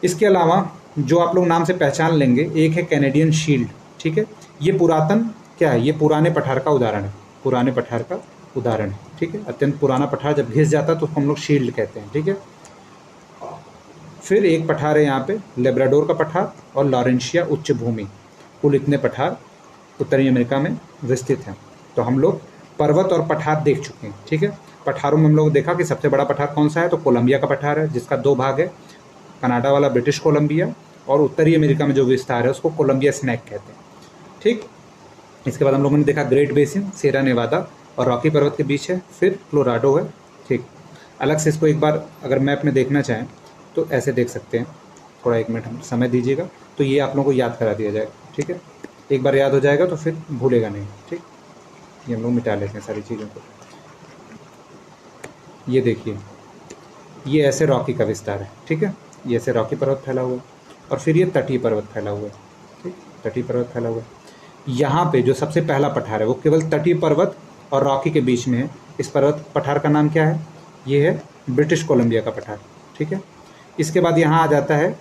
इसके अलावा जो आप लोग नाम से पहचान लेंगे, एक है कैनेडियन शील्ड। ठीक है, ये पुरातन क्या है, ये पुराने पठार का उदाहरण है, पुराने पठार का उदाहरण है। ठीक है, अत्यंत पुराना पठार जब घिस जाता है तो उसको हम लोग शील्ड कहते हैं। ठीक है, फिर एक पठार है यहाँ पे लेब्राडोर का पठार और लॉरेंशिया उच्च भूमि। कुल इतने पठार उत्तरी अमेरिका में विस्तृत हैं। तो हम लोग पर्वत और पठार देख चुके हैं। ठीक है, पठारों में हम लोग देखा कि सबसे बड़ा पठार कौन सा है, तो कोलंबिया का पठार है, जिसका 2 भाग है, कनाडा वाला ब्रिटिश कोलंबिया, और उत्तरी अमेरिका में जो विस्तार है उसको कोलंबिया स्नैक कहते हैं। ठीक, इसके बाद हम लोगों ने देखा ग्रेट बेसिन सिएरा नेवादा और रॉकी पर्वत के बीच है, फिर कोलोराडो है। ठीक, अलग से इसको एक बार अगर मैप में देखना चाहें तो ऐसे देख सकते हैं, थोड़ा 1 मिनट हम समय दीजिएगा तो ये आप लोगों को याद करा दिया जाएगा। ठीक है, एक बार याद हो जाएगा तो फिर भूलेगा नहीं। ठीक, ये हम लोग मिटा लेते हैं सारी चीज़ों को। ये देखिए, ये ऐसे रॉकी का विस्तार है। ठीक है, ये ऐसे रॉकी पर्वत फैला हुआ है, और फिर ये तटीय पर्वत फैला हुआ है। ठीक, तटीय पर्वत फैला हुआ है। यहाँ पे जो सबसे पहला पठार है वो केवल तटीय पर्वत और रॉकी के बीच में है। इस पर्वत पठार का नाम क्या है, ये है ब्रिटिश कोलंबिया का पठार। ठीक है, इसके बाद यहाँ आ जाता है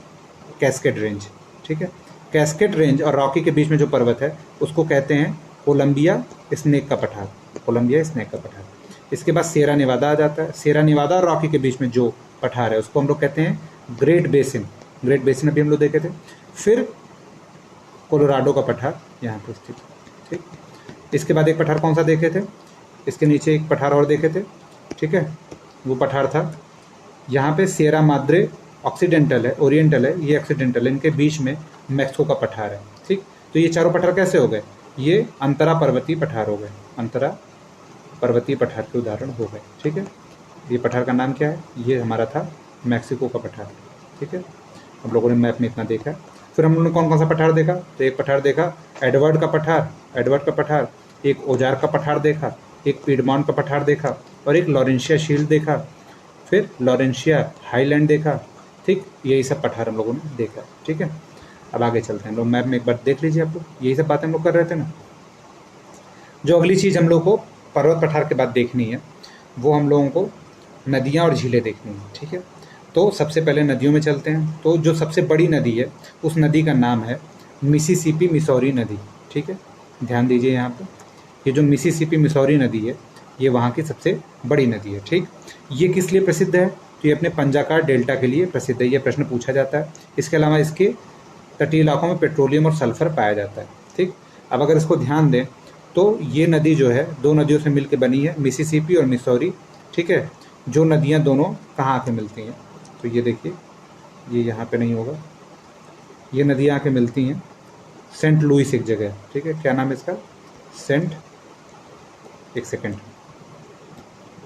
कैस्केड रेंज। ठीक है, कैस्केड रेंज और रॉकी के बीच में जो पर्वत है उसको कहते हैं कोलंबिया स्नेक का पठार, कोलंबिया स्नेक का पठार। इसके बाद सिएरा नेवादा आ जाता है। सिएरा नेवादा और रॉकी के बीच में जो पठार है उसको हम लोग कहते हैं ग्रेट बेसिन। ग्रेट बेसिन अभी हम लोग देखे थे। फिर कोलोराडो का पठार यहाँ पर स्थित। ठीक, इसके बाद एक पठार कौन सा देखे थे, इसके नीचे एक पठार और देखे थे। ठीक है, वो पठार था यहाँ पे सिएरा माद्रे ऑक्सीडेंटल है, ओरिएंटल है, ये ऑक्सीडेंटल है, इनके बीच में मैक्सिको का पठार है। ठीक, तो ये चारों पठार कैसे हो गए, ये अंतरा पर्वतीय पठार हो गए, अंतरा पर्वतीय पठार के उदाहरण हो गए। ठीक है, ये पठार का नाम क्या है, ये हमारा था मैक्सिको का पठार। ठीक है, हम लोगों ने मैप में इतना देखा। फिर हम लोगों ने कौन कौन सा पठार देखा, तो एक पठार देखा एडवर्ड का पठार, एडवर्ड का पठार, एक ओजार्क का पठार देखा, एक पीडमॉन्ट का पठार देखा, और एक लॉरेंशिया शील्ड देखा, फिर लॉरेंशिया हाईलैंड देखा। ठीक, यही सब पठार हम लोगों ने देखा। ठीक है, अब आगे चलते हैं। लोग मैप में एक बार देख लीजिए, आप लोग यही सब बातें हम लोग कर रहे थे ना। जो अगली चीज़ हम लोग को पर्वत पठार के बाद देखनी है वो हम लोगों को नदियाँ और झीलें देखनी है। ठीक है, तो सबसे पहले नदियों में चलते हैं। तो जो सबसे बड़ी नदी है उस नदी का नाम है मिसिसिपी मिसौरी नदी। ठीक है, ध्यान दीजिए यहाँ पे, ये जो मिसिसिपी मिसौरी नदी है ये वहाँ की सबसे बड़ी नदी है। ठीक, ये किस लिए प्रसिद्ध है, तो ये अपने पंजाकार डेल्टा के लिए प्रसिद्ध है, ये प्रश्न पूछा जाता है। इसके अलावा इसके तटीय इलाकों में पेट्रोलियम और सल्फर पाया जाता है। ठीक, अब अगर इसको ध्यान दें तो ये नदी जो है 2 नदियों से मिलकर बनी है, मिसिसिपी और मिसौरी। ठीक है, जो नदियाँ दोनों कहाँ आके मिलती हैं, तो ये देखिए, ये यहाँ पे नहीं होगा, ये नदियाँ आके मिलती हैं सेंट लुइस एक जगह। ठीक है, क्या नाम है इसका, एक सेकेंड,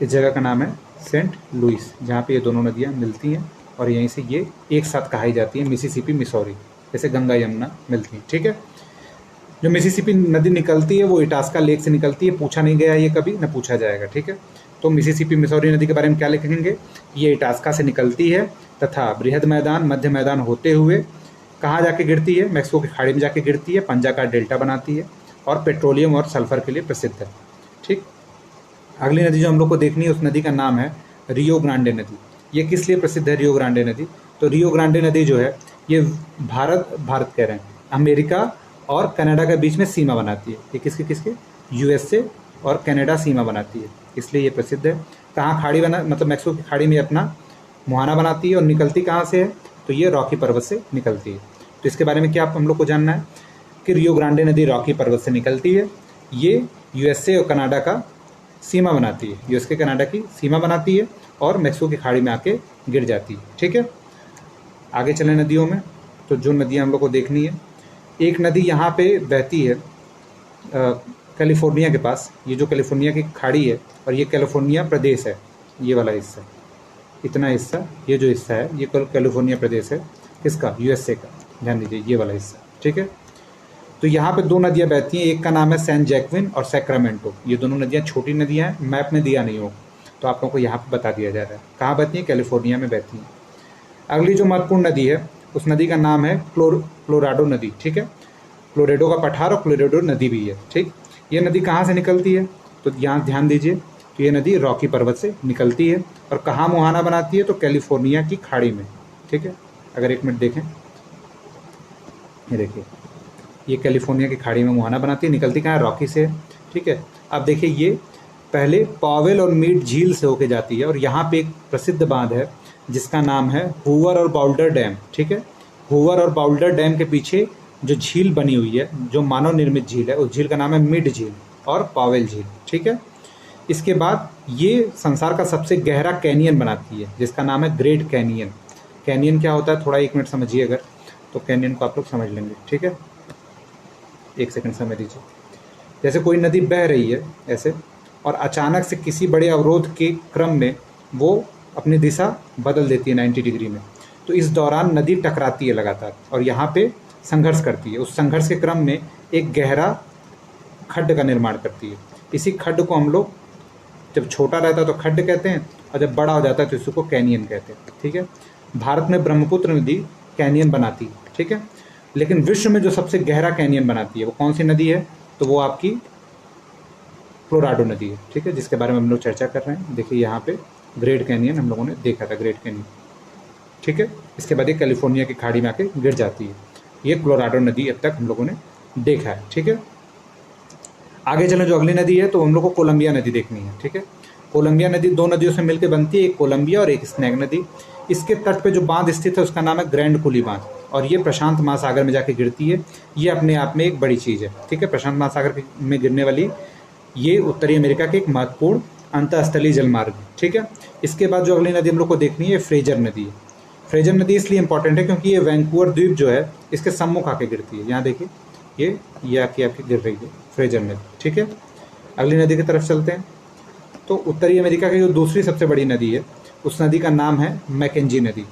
इस जगह का नाम है सेंट लुइस, जहाँ पे ये दोनों नदियाँ मिलती हैं और यहीं से ये एक साथ कहाई जाती है मिसिसिपी मिसौरी, जैसे गंगा यमुना मिलती हैं। ठीक है, जो मिसिसिपी नदी निकलती है वो इटास्का लेक से निकलती है, पूछा नहीं गया ये कभी, न पूछा जाएगा। ठीक है, तो मिसिसिपी मिसौरी नदी के बारे में क्या लिखेंगे, ये इटास्का से निकलती है तथा बृहद मैदान मध्य मैदान होते हुए कहाँ जाके गिरती है, मैक्सिको की खाड़ी में जाके गिरती है, पंजाकार डेल्टा बनाती है और पेट्रोलियम और सल्फर के लिए प्रसिद्ध है। ठीक, अगली नदी जो हम लोग को देखनी है उस नदी का नाम है रियो ग्रांडे नदी। ये किस लिए प्रसिद्ध है रियो ग्रांडे नदी, तो रियो ग्रांडे नदी जो है ये भारत कह रहे हैं, अमेरिका और कनाडा के बीच में सीमा बनाती है। ये किसके यूएसए और कनाडा सीमा बनाती है, इसलिए ये प्रसिद्ध है। कहाँ खाड़ी बना, मतलब मैक्सिको की खाड़ी में अपना मुहाना बनाती है, और निकलती कहाँ से है, तो ये रॉकी पर्वत से निकलती है। तो इसके बारे में क्या हम लोग को जानना है कि रियो ग्रांडे नदी रॉकी पर्वत से निकलती है, ये यूएसए और कनाडा का सीमा बनाती है, यूएसए कनाडा की सीमा बनाती है और मैक्सिको की खाड़ी में आके गिर जाती है। ठीक है, आगे चलें नदियों में। तो जो नदियाँ हम लोग को देखनी है एक नदी यहाँ पे बहती है कैलिफोर्निया के पास, ये जो कैलिफोर्निया की खाड़ी है, और ये कैलिफोर्निया प्रदेश है, ये वाला हिस्सा, इतना हिस्सा, ये जो हिस्सा है ये कैलिफोर्निया प्रदेश है, किसका, यूएसए का, ध्यान दीजिए ये वाला हिस्सा, ठीक है। तो यहाँ पे दो नदियाँ बहती हैं, एक का नाम है सैन जैक्विन और सैक्रामेंटो। ये दोनों नदियाँ छोटी नदियाँ हैं, मैप में दिया नहीं हो तो आप लोगों को यहाँ पे बता दिया जा रहा है कहाँ बहती हैं, कैलिफोर्निया में बहती हैं। अगली जो महत्वपूर्ण नदी है उस नदी का नाम है क्लोराडो नदी, ठीक है। क्लोरेडो का पठार और क्लोरेडो नदी भी है, ठीक। ये नदी कहाँ से निकलती है, तो यहाँ ध्यान दीजिए, तो ये नदी रॉकी पर्वत से निकलती है और कहाँ मुहाना बनाती है, तो कैलिफोर्निया की खाड़ी में, ठीक है। अगर एक मिनट देखें, ये देखिए ये कैलिफोर्निया की खाड़ी में मुहाना बनाती है, निकलती कहाँ है, रॉकी से, ठीक है। अब देखिए ये पहले पावेल और मीड झील से होके जाती है और यहाँ पे एक प्रसिद्ध बांध है जिसका नाम है हूवर और बाउल्डर डैम, ठीक है। हूवर और बाउल्डर डैम के पीछे जो झील बनी हुई है, जो मानव निर्मित झील है, उस झील का नाम है मिड झील और पावेल झील, ठीक है। इसके बाद ये संसार का सबसे गहरा कैनियन बनाती है जिसका नाम है ग्रेट कैनियन। कैनियन क्या होता है, थोड़ा एक मिनट समझिए अगर, तो कैनियन को आप लोग समझ लेंगे, ठीक है। एक सेकंड समय दीजिए। जैसे कोई नदी बह रही है ऐसे, और अचानक से किसी बड़े अवरोध के क्रम में वो अपनी दिशा बदल देती है 90 डिग्री में, तो इस दौरान नदी टकराती है लगातार और यहाँ पे संघर्ष करती है। उस संघर्ष के क्रम में एक गहरा खड्ड का निर्माण करती है। इसी खड्ड को हम लोग, जब छोटा रहता है तो खड्ड कहते हैं और जब बड़ा हो जाता है तो इसको कैनियन कहते हैं, ठीक है। भारत में ब्रह्मपुत्र नदी कैनियन बनाती है, ठीक है। लेकिन विश्व में जो सबसे गहरा कैनियन बनाती है वो कौन सी नदी है, तो वो आपकी क्लोराडो नदी है, ठीक है, जिसके बारे में हम लोग चर्चा कर रहे हैं। देखिए यहाँ पे ग्रेट कैनियन हम लोगों ने देखा था, ग्रेट कैनियन, ठीक है। इसके बाद ये कैलिफोर्निया की खाड़ी में आके गिर जाती है। ये क्लोराडो नदी अब तक हम लोगों ने देखा है, ठीक है। आगे चलें, जो अगली नदी है तो हम लोग को कोलंबिया नदी देखनी है, ठीक है। कोलंबिया नदी दो नदियों से मिलकर बनती है, एक कोलंबिया और एक स्नैग नदी। इसके तट पे जो बांध स्थित है उसका नाम है ग्रैंड कुली बांध और ये प्रशांत महासागर में जाके गिरती है। ये अपने आप में एक बड़ी चीज़ है, ठीक है। प्रशांत महासागर में गिरने वाली ये उत्तरी अमेरिका की एक महत्वपूर्ण अंतःस्थलीय जलमार्ग, ठीक है। इसके बाद जो अगली नदी हम लोग को देखनी है फ्रेजर नदी है। फ्रेजर नदी इसलिए इंपॉर्टेंट है क्योंकि ये वैंकूवर द्वीप जो है इसके सम्मुख आके गिरती है। यहाँ देखिए ये आके आपकी गिर रही है फ्रेजर नदी, ठीक है। अगली नदी की तरफ चलते हैं। तो उत्तरी अमेरिका की जो दूसरी सबसे बड़ी नदी है उस नदी का नाम है मैकेंजी नदी।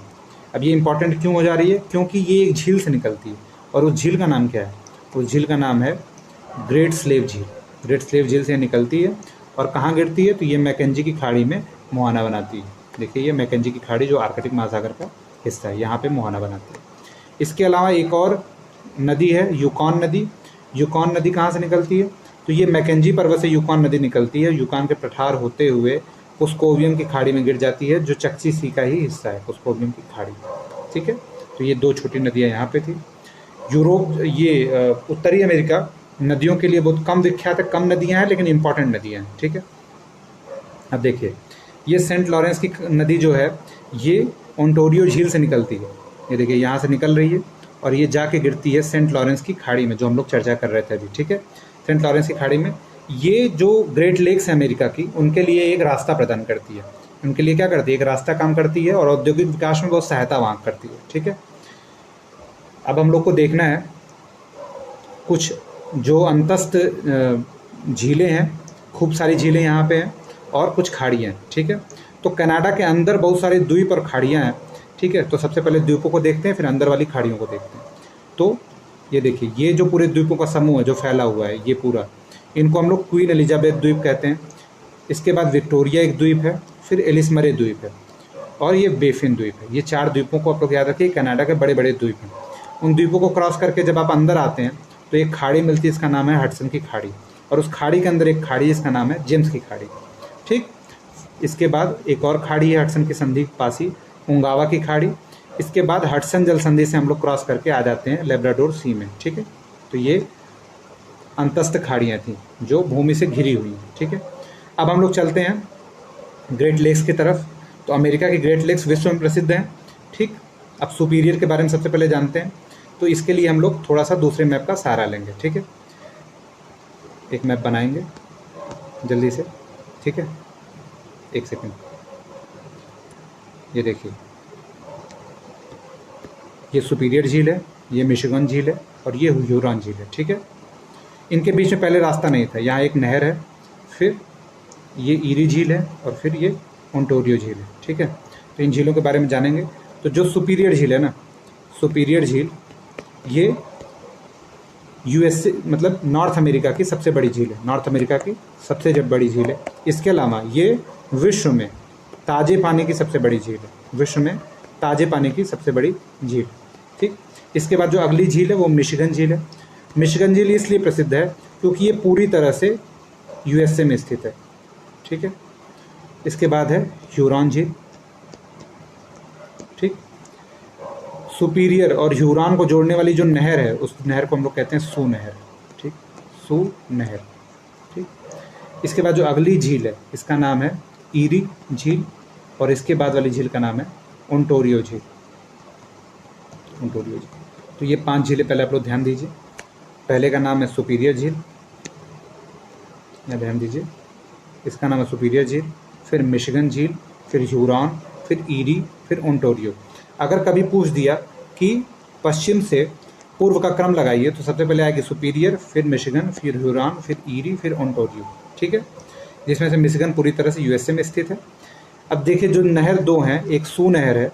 अब ये इंपॉर्टेंट क्यों हो जा रही है, क्योंकि ये एक झील से निकलती है और उस झील का नाम क्या है, उस झील का नाम है ग्रेट स्लेव झील। ग्रेट स्लेव झील से निकलती है और कहाँ गिरती है, तो ये मैकेंजी की खाड़ी में मुहाना बनाती है। देखिए ये मैकेंजी की खाड़ी जो आर्कटिक महासागर का हिस्सा है, यहाँ पे मुहाना बनाती है। इसके अलावा एक और नदी है यूकॉन नदी। यूकॉन नदी कहाँ से निकलती है, तो ये मैकेंजी पर्वत से यूकॉन नदी निकलती है। यूकॉन के पठार होते हुए पुस्कोवियम की खाड़ी में गिर जाती है, जो चक्सी सी का ही हिस्सा है पुस्कोवियम की खाड़ी, ठीक है। तो ये दो छोटी नदियाँ यहाँ पे थी। यूरोप, ये उत्तरी अमेरिका नदियों के लिए बहुत कम विख्यात है, कम नदियाँ हैं लेकिन इंपॉर्टेंट नदियाँ हैं, ठीक है। अब देखिए ये सेंट लॉरेंस की नदी जो है ये ओंटारियो झील से निकलती है। ये देखिए यहाँ से निकल रही है और ये जाके गिरती है सेंट लॉरेंस की खाड़ी में, जो हम लोग चर्चा कर रहे थे अभी, ठीक है। सेंट लॉरेंस की खाड़ी में ये जो ग्रेट लेक्स है अमेरिका की, उनके लिए एक रास्ता प्रदान करती है। उनके लिए क्या करती है, एक रास्ता काम करती है और औद्योगिक विकास में बहुत सहायता वहाँ करती है, ठीक है। अब हम लोग को देखना है कुछ जो अंतस्थ झीलें हैं, खूब सारी झीलें यहाँ पे हैं और कुछ खाड़ियाँ हैं, ठीक है। तो कनाडा के अंदर बहुत सारे द्वीप और खाड़ियाँ हैं, ठीक है। तो सबसे पहले द्वीपों को देखते हैं, फिर अंदर वाली खाड़ियों को देखते हैं। तो ये देखिए ये जो पूरे द्वीपों का समूह है जो फैला हुआ है ये पूरा, इनको हम लोग क्वीन एलिजाबेथ द्वीप कहते हैं। इसके बाद विक्टोरिया एक द्वीप है, फिर एलिस मरे द्वीप है और ये बेफिन द्वीप है। ये चार द्वीपों को आप लोग याद रखिए, कनाडा के बड़े बड़े द्वीप हैं। उन द्वीपों को क्रॉस करके जब आप अंदर आते हैं तो एक खाड़ी मिलती है, इसका नाम है हडसन की खाड़ी, और उस खाड़ी के अंदर एक खाड़ी जिसका नाम है जेम्स की खाड़ी, ठीक। इसके बाद एक और खाड़ी है हडसन की संधि के पास ही, उंगावा की खाड़ी। इसके बाद हडसन जल संधि से हम लोग क्रॉस करके आ जाते हैं लेब्राडोर सी में, ठीक है। तो ये अंतस्थ खाड़ियाँ थी जो भूमि से घिरी हुई हैं, ठीक है। अब हम लोग चलते हैं ग्रेट लेक्स की तरफ। तो अमेरिका की ग्रेट लेक्स विश्व में प्रसिद्ध हैं, ठीक। अब सुपीरियर के बारे में सबसे पहले जानते हैं, तो इसके लिए हम लोग थोड़ा सा दूसरे मैप का सहारा लेंगे, ठीक है। एक मैप बनाएंगे जल्दी से, ठीक है, एक सेकंड। ये देखिए ये सुपीरियर झील है, ये मिशिगन झील है और ये ह्यूरॉन झील है। ठीक है, इनके बीच में पहले रास्ता नहीं था, यहाँ एक नहर है, फिर ये ईरी झील है और फिर ये ओंटारियो झील है। ठीक है, तो इन झीलों के बारे में जानेंगे। तो जो सुपीरियर झील है ना, सुपीरियर झील ये यूएसए मतलब नॉर्थ अमेरिका की सबसे बड़ी झील है, नॉर्थ अमेरिका की सबसे बड़ी झील है। इसके अलावा ये विश्व में ताज़े पानी की सबसे बड़ी झील है, विश्व में ताज़े पानी की सबसे बड़ी झील। ठीक, इसके बाद जो अगली झील है वो मिशिगन झील है। मिशिगन झील इसलिए प्रसिद्ध है क्योंकि ये पूरी तरह से यूएसए में स्थित है। ठीक है, इसके बाद है ह्यूरॉन झील। ठीक, सुपीरियर और ह्यूरॉन को जोड़ने वाली जो नहर है उस नहर को हम लोग कहते हैं सू नहर। ठीक, सू नहर। ठीक, इसके बाद जो अगली झील है इसका नाम है ईरी झील और इसके बाद वाली झील का नाम है ओंटारियो झील। ओंटारियो झील। तो ये 5 झीलें पहले आप लोग ध्यान दीजिए। पहले का नाम है सुपीरियर झील, या ध्यान दीजिए, इसका नाम है सुपीरियर झील, फिर मिशिगन झील, फिर ह्यूरॉन, फिर ईरी, फिर ओंटारियो। अगर कभी पूछ दिया कि पश्चिम से पूर्व का क्रम लगाइए तो सबसे पहले आएगी सुपीरियर, फिर मिशिगन, फिर ह्यूरॉन, फिर ईरी, फिर ओंटारियो। ठीक है, जिसमें से मिशिगन पूरी तरह से यूएसए में स्थित है। अब देखिए जो नहर 2 हैं, एक सू नहर है।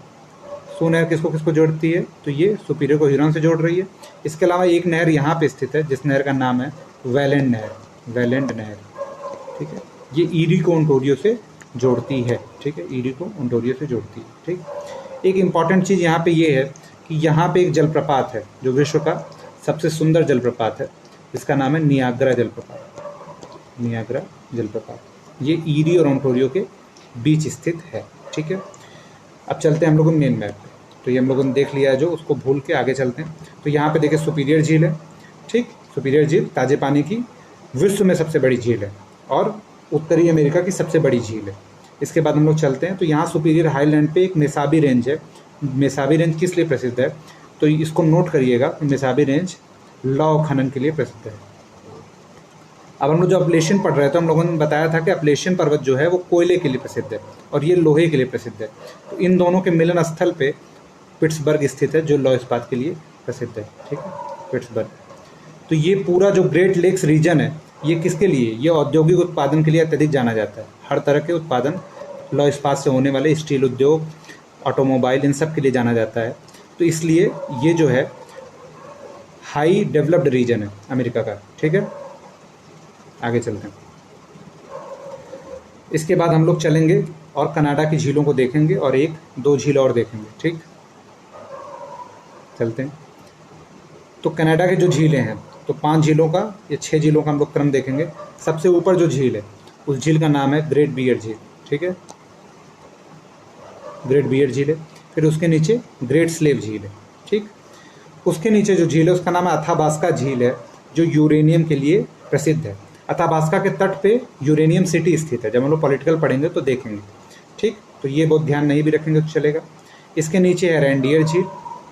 सू नहर किसको किसको जोड़ती है, तो ये सुपीरियर को ह्यूरॉन से जोड़ रही है। इसके अलावा एक नहर यहाँ पे स्थित है जिस नहर का नाम है वेलेंड नहर, वेलेंड नहर। ठीक है, ये ईरी को ओंटारियो से जोड़ती है। ठीक है, ईरी को ओंटारियो से जोड़ती है। ठीक, एक इम्पॉर्टेंट चीज़ यहाँ पे ये है कि यहाँ पे एक जलप्रपात है जो विश्व का सबसे सुंदर जलप्रपात है, इसका नाम है नियाग्रा जलप्रपात। नियाग्रा जलप्रपात ये ईरी और ओंटारियो के बीच स्थित है। ठीक है, अब चलते हैं हम लोग मेन मैप पे। तो ये हम लोगों ने देख लिया है जो, उसको भूल के आगे चलते हैं। तो यहाँ पे देखिए सुपीरियर झील है। ठीक, सुपीरियर झील ताज़े पानी की विश्व में सबसे बड़ी झील है और उत्तरी अमेरिका की सबसे बड़ी झील है। इसके बाद हम लोग चलते हैं। तो यहाँ सुपीरियर हाईलैंड पे एक मेसाबी रेंज है। मेसाबी रेंज किस लिए प्रसिद्ध है, तो इसको नोट करिएगा, मेसाबी रेंज लौह खनन के लिए प्रसिद्ध है। अब हम लोग जो अपलेशियन पढ़ रहे थे, हम लोगों ने बताया था कि अपलेशियन पर्वत जो है वो कोयले के लिए प्रसिद्ध है और ये लोहे के लिए प्रसिद्ध है। तो इन दोनों के मिलन स्थल पे पिट्सबर्ग स्थित है जो लौह इस्पात के लिए प्रसिद्ध है। ठीक है, पिट्सबर्ग। तो ये पूरा जो ग्रेट लेक्स रीजन है ये किसके लिए, ये औद्योगिक उत्पादन के लिए अत्यधिक जाना जाता है। हर तरह के उत्पादन लौह इस्पात से होने वाले, स्टील उद्योग, ऑटोमोबाइल, इन सब के लिए जाना जाता है। तो इसलिए ये जो है हाई डेवलप्ड रीजन है अमेरिका का। ठीक है, आगे चलते हैं। इसके बाद हम लोग चलेंगे और कनाडा की झीलों को देखेंगे और 1-2 झील और देखेंगे। ठीक, चलते हैं। तो कनाडा के जो झीलें हैं, तो 5 झीलों का या 6 झीलों का हम लोग क्रम देखेंगे। सबसे ऊपर जो झील है उस झील का नाम है ग्रेट बियर झील। ठीक है, ग्रेट बियर झील है। फिर उसके नीचे ग्रेट स्लेव झील है। ठीक, उसके नीचे जो झील है उसका नाम है अथाबास्का झील है जो यूरेनियम के लिए प्रसिद्ध है। अथाबास्का के तट पे यूरेनियम सिटी स्थित है, जब हम लोग पॉलिटिकल पढ़ेंगे तो देखेंगे। ठीक, तो ये बहुत ध्यान नहीं भी रखेंगे तो चलेगा। इसके नीचे है रेंडियर झील,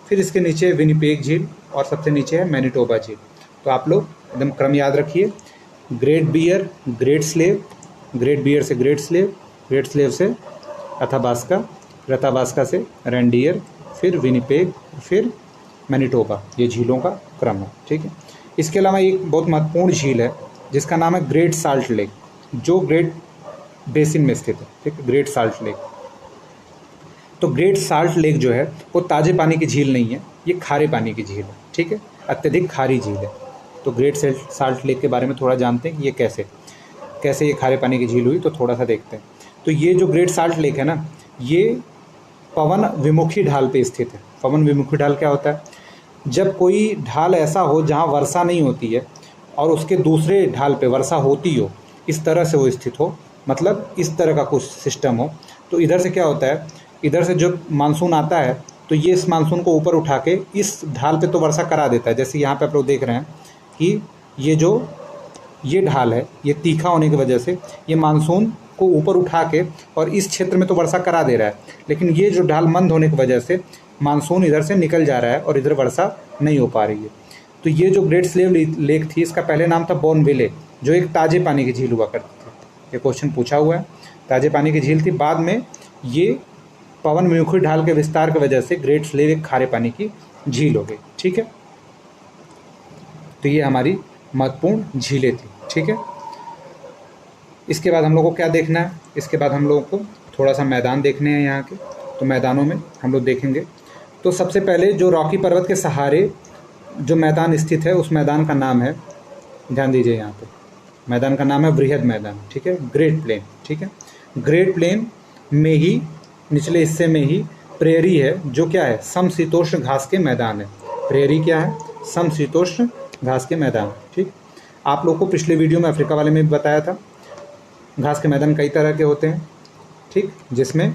फिर इसके नीचे है विनिपेग झील और सबसे नीचे है मैनिटोबा झील। तो आप लोग एकदम क्रम याद रखिए, Great Bear, Great Slave, Great Bear से ग्रेट स्लेव, ग्रेट स्लेव से अथाबास्का, फिर अथाबास्का से रेंडियर, फिर विनिपेग, फिर मैनिटोबा। ये झीलों का क्रम है। ठीक है, इसके अलावा एक बहुत महत्वपूर्ण झील है जिसका नाम है ग्रेट साल्ट लेक जो ग्रेट बेसिन में स्थित है। ठीक है, ग्रेट साल्ट लेक। तो ग्रेट साल्ट लेक जो है वो ताज़े पानी की झील नहीं है, ये खारे पानी की झील है। ठीक है, अत्यधिक खारी झील है। तो ग्रेट साल्ट लेक के बारे में थोड़ा जानते हैं कि ये कैसे ये खारे पानी की झील हुई, तो थोड़ा सा देखते हैं। तो ये जो ग्रेट साल्ट लेक है ना, ये पवन विमुखी ढाल पे स्थित है। पवन विमुखी ढाल क्या होता है, जब कोई ढाल ऐसा हो जहाँ वर्षा नहीं होती है और उसके दूसरे ढाल पे वर्षा होती हो, इस तरह से वो स्थित हो, मतलब इस तरह का कुछ सिस्टम हो। तो इधर से क्या होता है, इधर से जब मानसून आता है तो ये इस मानसून को ऊपर उठा के इस ढाल पे तो वर्षा करा देता है। जैसे यहाँ पे आप लोग देख रहे हैं कि ये ढाल है, ये तीखा होने की वजह से ये मानसून को ऊपर उठा के और इस क्षेत्र में तो वर्षा करा दे रहा है, लेकिन ये जो ढाल मंद होने की वजह से मानसून इधर से निकल जा रहा है और इधर वर्षा नहीं हो पा रही है। तो ये जो ग्रेट स्लेव लेक थी, इसका पहले नाम था बोनविले, जो एक ताज़े पानी की झील हुआ करती थी। ये क्वेश्चन पूछा हुआ है, ताज़े पानी की झील थी। बाद में ये पवन विमुखी ढाल के विस्तार की वजह से ग्रेट स्लेव एक खारे पानी की झील हो गई। ठीक है, तो ये हमारी महत्वपूर्ण झीलें थी। ठीक है, इसके बाद हम लोग को क्या देखना है, इसके बाद हम लोगों को थोड़ा सा मैदान देखने हैं यहाँ के। तो मैदानों में हम लोग देखेंगे तो सबसे पहले जो रॉकी पर्वत के सहारे जो मैदान स्थित है उस मैदान का नाम है, ध्यान दीजिए यहाँ पे, मैदान का नाम है वृहद मैदान। ठीक है, ग्रेट प्लेन। ठीक है, ग्रेट प्लेन में ही निचले हिस्से में ही प्रेयरी है, जो क्या है, समशीतोष्ण घास के मैदान है। प्रेयरी क्या है, समशीतोष्ण घास के मैदान। ठीक, आप लोग को पिछले वीडियो में अफ्रीका वाले में भी बताया था, घास के मैदान कई तरह के होते हैं। ठीक, जिसमें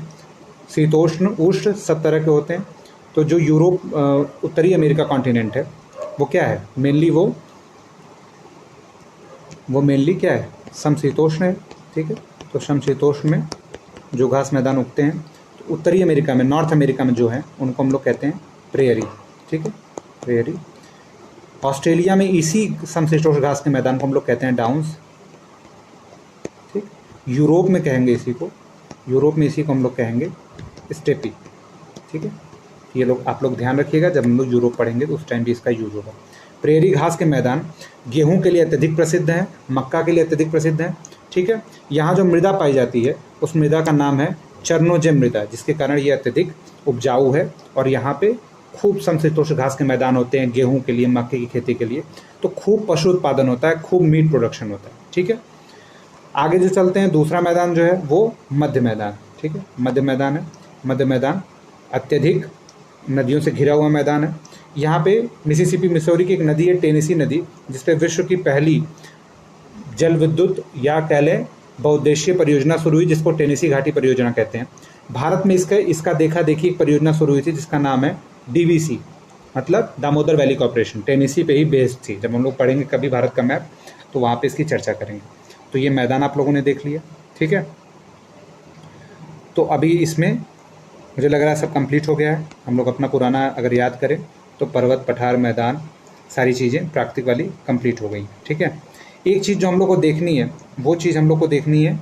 शीतोष्ण उष्ण सब तरह के होते हैं। तो जो यूरोप उत्तरी अमेरिका कॉन्टिनेंट है वो क्या है, मेनली वो मेनली क्या है, समशीतोष्ण है। ठीक है, तो समशीतोष्ण में जो घास मैदान उगते हैं, तो उत्तरी अमेरिका में, नॉर्थ अमेरिका में जो है उनको हम लोग कहते हैं प्रेयरी। ठीक है, प्रेयरी। ऑस्ट्रेलिया में इसी समशीतोष्ण घास के मैदान को हम लोग कहते हैं डाउन्स। ठीक, यूरोप में कहेंगे इसी को, यूरोप में इसी को हम लोग कहेंगे स्टेपी। ठीक है, ये लोग आप लोग ध्यान रखिएगा, जब हम लोग यूरोप पढ़ेंगे तो उस टाइम भी इसका यूज होगा। प्रेयरी घास के मैदान गेहूं के लिए अत्यधिक प्रसिद्ध हैं, मक्का के लिए अत्यधिक प्रसिद्ध हैं। ठीक है, यहाँ जो मृदा पाई जाती है उस मृदा का नाम है चरनोजेम मृदा, जिसके कारण ये अत्यधिक उपजाऊ है। और यहाँ पे खूब समशीतोष्ण घास के मैदान होते हैं गेहूं के लिए, मक्के की खेती के लिए, तो खूब पशु उत्पादन होता है, खूब मीट प्रोडक्शन होता है। ठीक है, आगे जो चलते हैं, दूसरा मैदान जो है वो मध्य मैदान। ठीक है, मध्य मैदान है। मध्य मैदान अत्यधिक नदियों से घिरा हुआ मैदान है। यहाँ पे मिसिसिपी मिसौरी की एक नदी है, टेनेसी नदी, जिसपे विश्व की पहली जल विद्युत या कह लें बहुउद्देशीय परियोजना शुरू हुई, जिसको टेनेसी घाटी परियोजना कहते हैं। भारत में इसका देखा देखी एक परियोजना शुरू हुई थी जिसका नाम है DVC, मतलब दामोदर वैली कॉर्पोरेशन। टेनेसी पे ही बेस्ड थी। जब हम लोग पढ़ेंगे कभी भारत का मैप तो वहाँ पे इसकी चर्चा करेंगे। तो ये मैदान आप लोगों ने देख लिया। ठीक है, तो अभी इसमें मुझे लग रहा है सब कंप्लीट हो गया है। हम लोग अपना पुराना अगर याद करें तो पर्वत, पठार, मैदान, सारी चीज़ें प्राकृतिक वाली कंप्लीट हो गई। ठीक है, एक चीज़ जो हम लोग को देखनी है, वो चीज़ हम लोग को देखनी है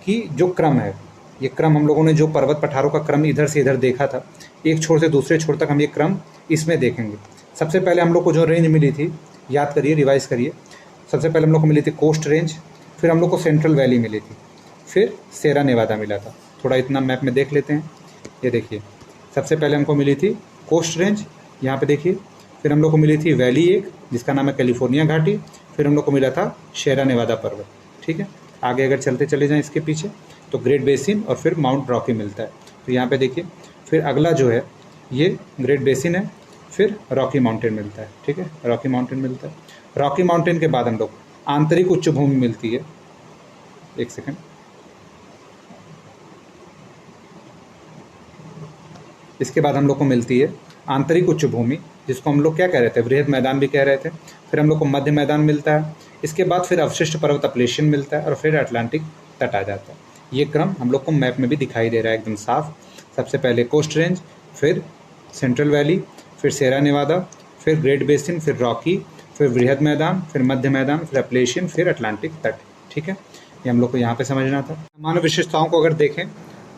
कि जो क्रम है, ये क्रम हम लोगों ने जो पर्वत पठारों का क्रम इधर से इधर देखा था, एक छोर से दूसरे छोर तक हम ये क्रम इसमें देखेंगे। सबसे पहले हम लोग को जो रेंज मिली थी, याद करिए, रिवाइज करिए। सबसे पहले हम लोग को मिली थी कोस्ट रेंज, फिर हम लोग को सेंट्रल वैली मिली थी, फिर सेरा नेवादा मिला था। थोड़ा इतना मैप में देख लेते हैं। ये देखिए, सबसे पहले हमको मिली थी कोस्ट रेंज, यहाँ पे देखिए। फिर हम लोग को मिली थी वैली एक, जिसका नाम है कैलिफोर्निया घाटी। फिर हम लोग को मिला था शेरा नेवादा पर्वत। ठीक है, आगे अगर चलते चले जाएं इसके पीछे तो ग्रेट बेसिन और फिर माउंट रॉकी मिलता है। तो यहाँ पे देखिए, फिर अगला जो है ये ग्रेट बेसिन है, फिर रॉकी माउंटेन मिलता है। ठीक है, रॉकी माउंटेन मिलता है। रॉकी माउंटेन के बाद हम लोग आंतरिक उच्च भूमि मिलती है। एक सेकेंड, इसके बाद हम लोग को मिलती है आंतरिक उच्च भूमि, जिसको हम लोग क्या कह रहे थे, वृहद मैदान भी कह रहे थे। फिर हम लोग को मध्य मैदान मिलता है। इसके बाद फिर अवशिष्ट पर्वत अपलेशियन मिलता है और फिर अटलांटिक तट आ जाता है। ये क्रम हम लोग को मैप में भी दिखाई दे रहा है एकदम साफ। सबसे पहले कोस्ट रेंज, फिर सेंट्रल वैली, फिर सेरा नेवादा, फिर ग्रेट बेसिन, फिर रॉकी, फिर वृहद मैदान, फिर मध्य मैदान, फिर अपलेशियन, फिर अटलांटिक तट। ठीक है, ये हम लोग को यहाँ पे समझना था। मानव विशेषताओं को अगर देखें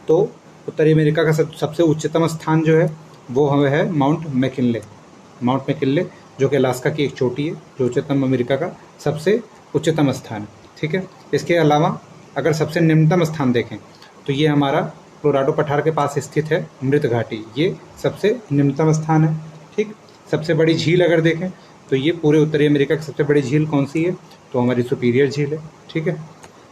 तो उत्तरी अमेरिका का सबसे उच्चतम स्थान जो है वो है माउंट मैकिनले। माउंट मैकिनले जो कि अलास्का की एक चोटी है, जो उच्चतम अमेरिका का सबसे उच्चतम स्थान है। ठीक है, इसके अलावा अगर सबसे निम्नतम स्थान देखें तो ये हमारा कोलोराडो पठार के पास स्थित है मृत घाटी, ये सबसे निम्नतम स्थान है। ठीक, सबसे बड़ी झील अगर देखें तो ये पूरे उत्तरी अमेरिका की सबसे बड़ी झील कौन सी है, तो हमारी सुपीरियर झील है। ठीक है,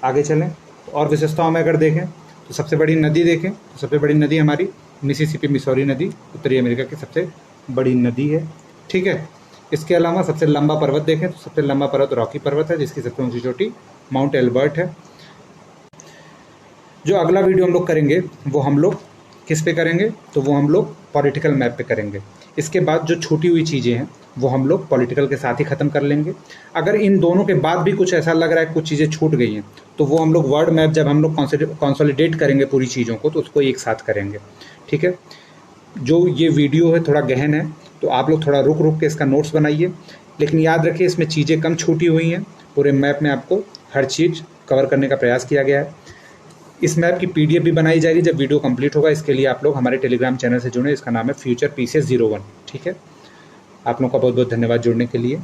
आगे चलें तो और विशेषताओं में अगर देखें तो सबसे बड़ी नदी देखें तो सबसे बड़ी नदी हमारी मिसिसिपी मिसौरी नदी उत्तरी अमेरिका की सबसे बड़ी नदी है। ठीक है, इसके अलावा सबसे लंबा पर्वत देखें तो सबसे लंबा पर्वत रॉकी पर्वत है, जिसकी सबसे ऊंची चोटी माउंट एल्बर्ट है। जो अगला वीडियो हम लोग करेंगे वो हम लोग किस पे करेंगे, तो वो हम लोग पॉलिटिकल मैप पे करेंगे। इसके बाद जो छूटी हुई चीज़ें हैं वो हम लोग पॉलिटिकल के साथ ही ख़त्म कर लेंगे। अगर इन दोनों के बाद भी कुछ ऐसा लग रहा है कुछ चीज़ें छूट गई हैं तो वो हम लोग वर्ड मैप जब हम लोग कंसोलिडेट करेंगे पूरी चीज़ों को तो उसको एक साथ करेंगे। ठीक है, जो ये वीडियो है थोड़ा गहन है तो आप लोग थोड़ा रुक रुक के इसका नोट्स बनाइए, लेकिन याद रखिए इसमें चीज़ें कम छूटी हुई हैं। पूरे मैप में आपको हर चीज़ कवर करने का प्रयास किया गया है। इस मैप की PDF भी बनाई जाएगी जब वीडियो कंप्लीट होगा। इसके लिए आप लोग हमारे टेलीग्राम चैनल से जुड़ें, इसका नाम है फ्यूचर पीसेस 01। ठीक है, आप लोगों का बहुत बहुत धन्यवाद जुड़ने के लिए।